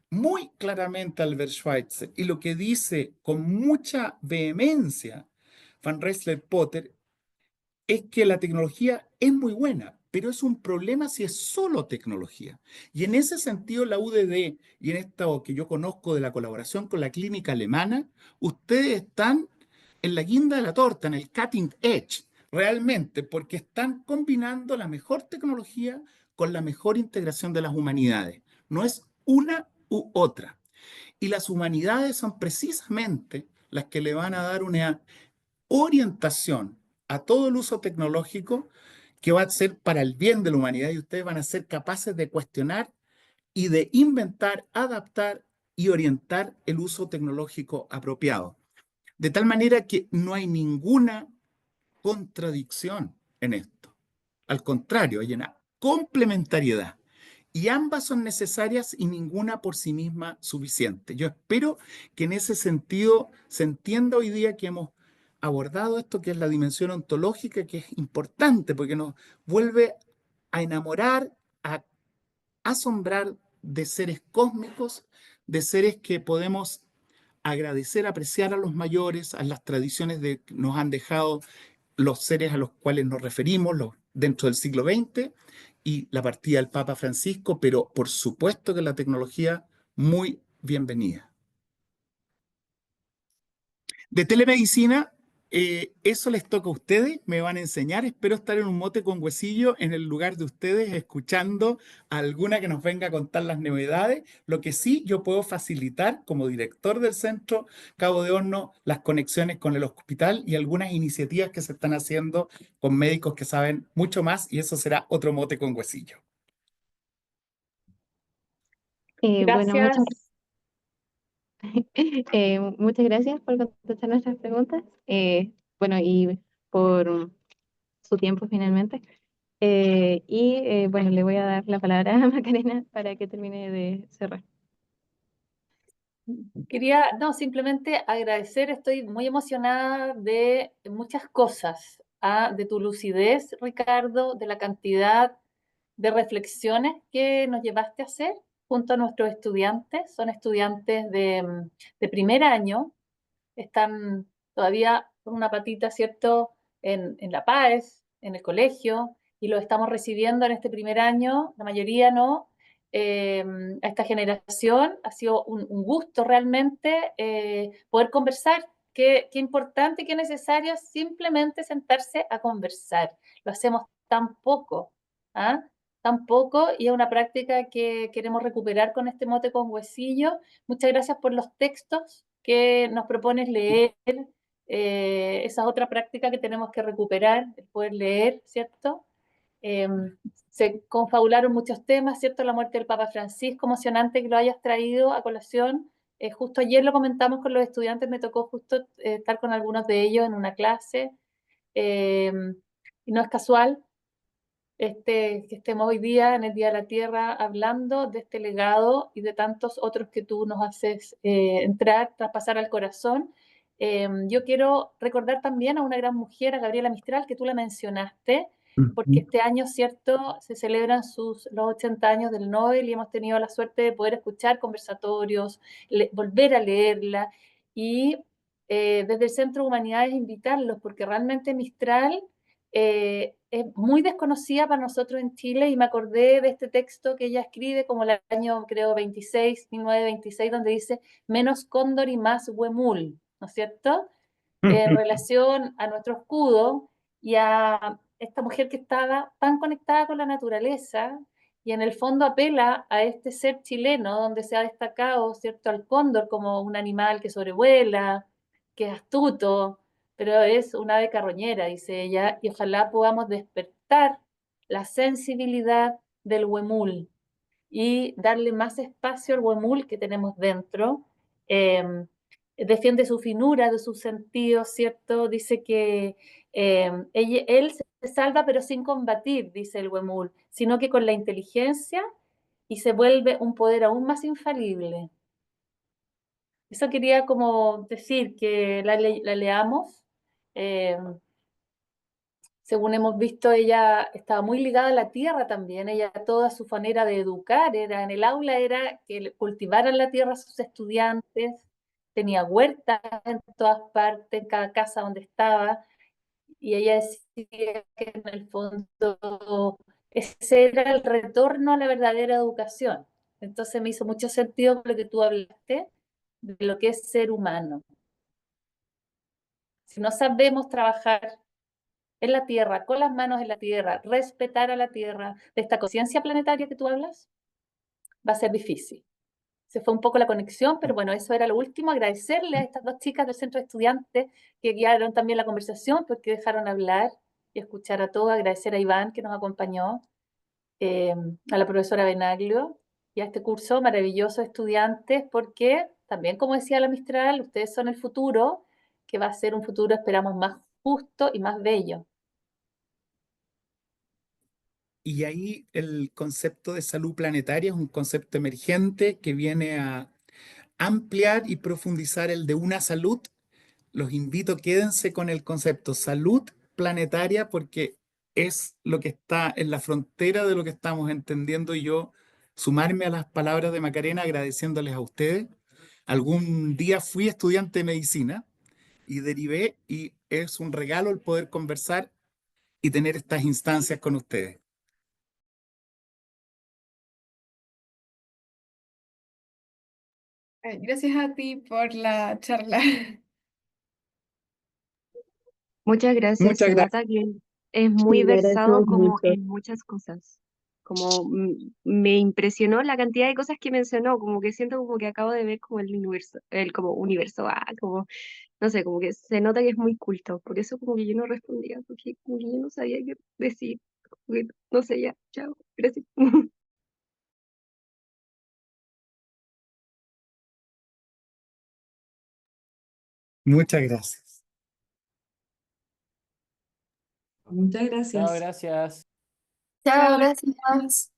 muy claramente Albert Schweitzer y lo que dice con mucha vehemencia Van Rensselaer-Potter es que la tecnología es muy buena, pero es un problema si es solo tecnología. Y en ese sentido, la UDD y en esto que yo conozco de la colaboración con la clínica alemana, ustedes están en la guinda de la torta, en el cutting edge, realmente, porque están combinando la mejor tecnología con la mejor integración de las humanidades. No es una u otra. Y las humanidades son precisamente las que le van a dar una orientación a todo el uso tecnológico que va a ser para el bien de la humanidad y ustedes van a ser capaces de cuestionar y de inventar, adaptar y orientar el uso tecnológico apropiado. De tal manera que no hay ninguna contradicción en esto. Al contrario, hay una complementariedad. Y ambas son necesarias y ninguna por sí misma suficiente. Yo espero que en ese sentido se entienda hoy día que hemos abordado esto, que es la dimensión ontológica, que es importante porque nos vuelve a enamorar, a asombrar de seres cósmicos, de seres que podemos agradecer, apreciar a los mayores, a las tradiciones que nos han dejado los seres a los cuales nos referimos dentro del siglo XX y la partida del Papa Francisco, pero por supuesto que la tecnología muy bienvenida. De telemedicina, eso les toca a ustedes, me van a enseñar, espero estar en un mote con huesillo en el lugar de ustedes, escuchando a alguna que nos venga a contar las novedades. Lo que sí yo puedo facilitar como director del Centro Cabo de Horno las conexiones con el hospital y algunas iniciativas que se están haciendo con médicos que saben mucho más y eso será otro mote con huesillo. Bueno, Gracias. muchas gracias por contestar nuestras preguntas. Bueno, y por su tiempo finalmente. Bueno, le voy a dar la palabra a Macarena para que termine de cerrar. Quería, no, simplemente agradecer, estoy muy emocionada de muchas cosas, de tu lucidez, Ricardo, de la cantidad de reflexiones que nos llevaste a hacer junto a nuestros estudiantes. Son estudiantes de primer año, están todavía con una patita, ¿cierto?, en La Paz, en el colegio, y los estamos recibiendo en este primer año, la mayoría no, a esta generación. Ha sido un gusto realmente poder conversar. Qué importante, qué necesario simplemente sentarse a conversar. Lo hacemos tan poco, ¿ah? Tan poco, y es una práctica que queremos recuperar con este mote con huesillo. Muchas gracias por los textos que nos propones leer Esa es otra práctica que tenemos que recuperar, el poder leer, ¿cierto? Se confabularon muchos temas, ¿cierto? La muerte del Papa Francisco, emocionante que lo hayas traído a colación. Justo ayer lo comentamos con los estudiantes, me tocó justo estar con algunos de ellos en una clase, y no es casual que estemos hoy día, en el Día de la Tierra, hablando de este legado y de tantos otros que tú nos haces entrar, traspasar al corazón. Yo quiero recordar también a una gran mujer, a Gabriela Mistral, que tú la mencionaste, porque este año, ¿cierto?, se celebran los 80 años del Nobel y hemos tenido la suerte de poder escuchar conversatorios, volver a leerla y desde el Centro de Humanidades invitarlos, porque realmente Mistral es muy desconocida para nosotros en Chile y me acordé de este texto que ella escribe como el año, creo, 1926, donde dice menos cóndor y más huemul, ¿no es cierto? En relación a nuestro escudo y a esta mujer que estaba tan conectada con la naturaleza y en el fondo apela a este ser chileno donde se ha destacado, ¿cierto?, al cóndor como un animal que sobrevuela, que es astuto, pero es una ave carroñera, dice ella, y ojalá podamos despertar la sensibilidad del huemul y darle más espacio al huemul que tenemos dentro. Defiende su finura, de sus sentidos, ¿cierto? Dice que él se salva pero sin combatir, dice el huemul, sino que con la inteligencia y se vuelve un poder aún más infalible. Eso quería como decir, que la leamos. Eh, Según hemos visto, ella estaba muy ligada a la tierra también. Ella, toda su manera de educar era en el aula, era que cultivaran la tierra a sus estudiantes. Tenía huertas en todas partes, en cada casa donde estaba. Y ella decía que en el fondo ese era el retorno a la verdadera educación. Entonces me hizo mucho sentido lo que tú hablaste de lo que es ser humano. Si no sabemos trabajar en la tierra, con las manos en la tierra, respetar a la tierra, de esta conciencia planetaria que tú hablas, va a ser difícil. Se fue un poco la conexión, pero bueno, eso era lo último. Agradecerle a estas dos chicas del centro de estudiantes que guiaron también la conversación, porque dejaron hablar y escuchar a todos. Agradecer a Iván que nos acompañó, a la profesora Benaglio y a este curso maravilloso de estudiantes, porque también, como decía la Mistral, ustedes son el futuro, que va a ser un futuro, esperamos, más justo y más bello. Y ahí el concepto de salud planetaria es un concepto emergente que viene a ampliar y profundizar el de una salud. Los invito, quédense con el concepto salud planetaria porque es lo que está en la frontera de lo que estamos entendiendo y yo sumarme a las palabras de Macarena agradeciéndoles a ustedes. Algún día fui estudiante de medicina y derivé y es un regalo el poder conversar y tener estas instancias con ustedes. Gracias a ti por la charla. Muchas gracias, Muchas se gracias. nota que es muy Sí, le versado agradecemos como mucho. en muchas cosas. Como me impresionó la cantidad de cosas que mencionó, como que siento como que acabo de ver como el universo, como universo, como, no sé, como que se nota que es muy culto, por eso como que yo no respondía, porque como que yo no sabía qué decir, como que no sé, ya, chao, gracias. Muchas gracias. Muchas Chao, gracias. gracias. Chao, Chao, gracias.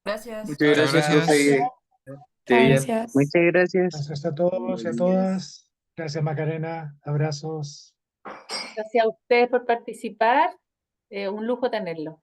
gracias. Muchas Muchas gracias, gracias. profe. Esté bien. Gracias. Muchas gracias. Gracias a todos y a todas. Gracias, Macarena. Abrazos. Gracias a ustedes por participar. Un lujo tenerlo.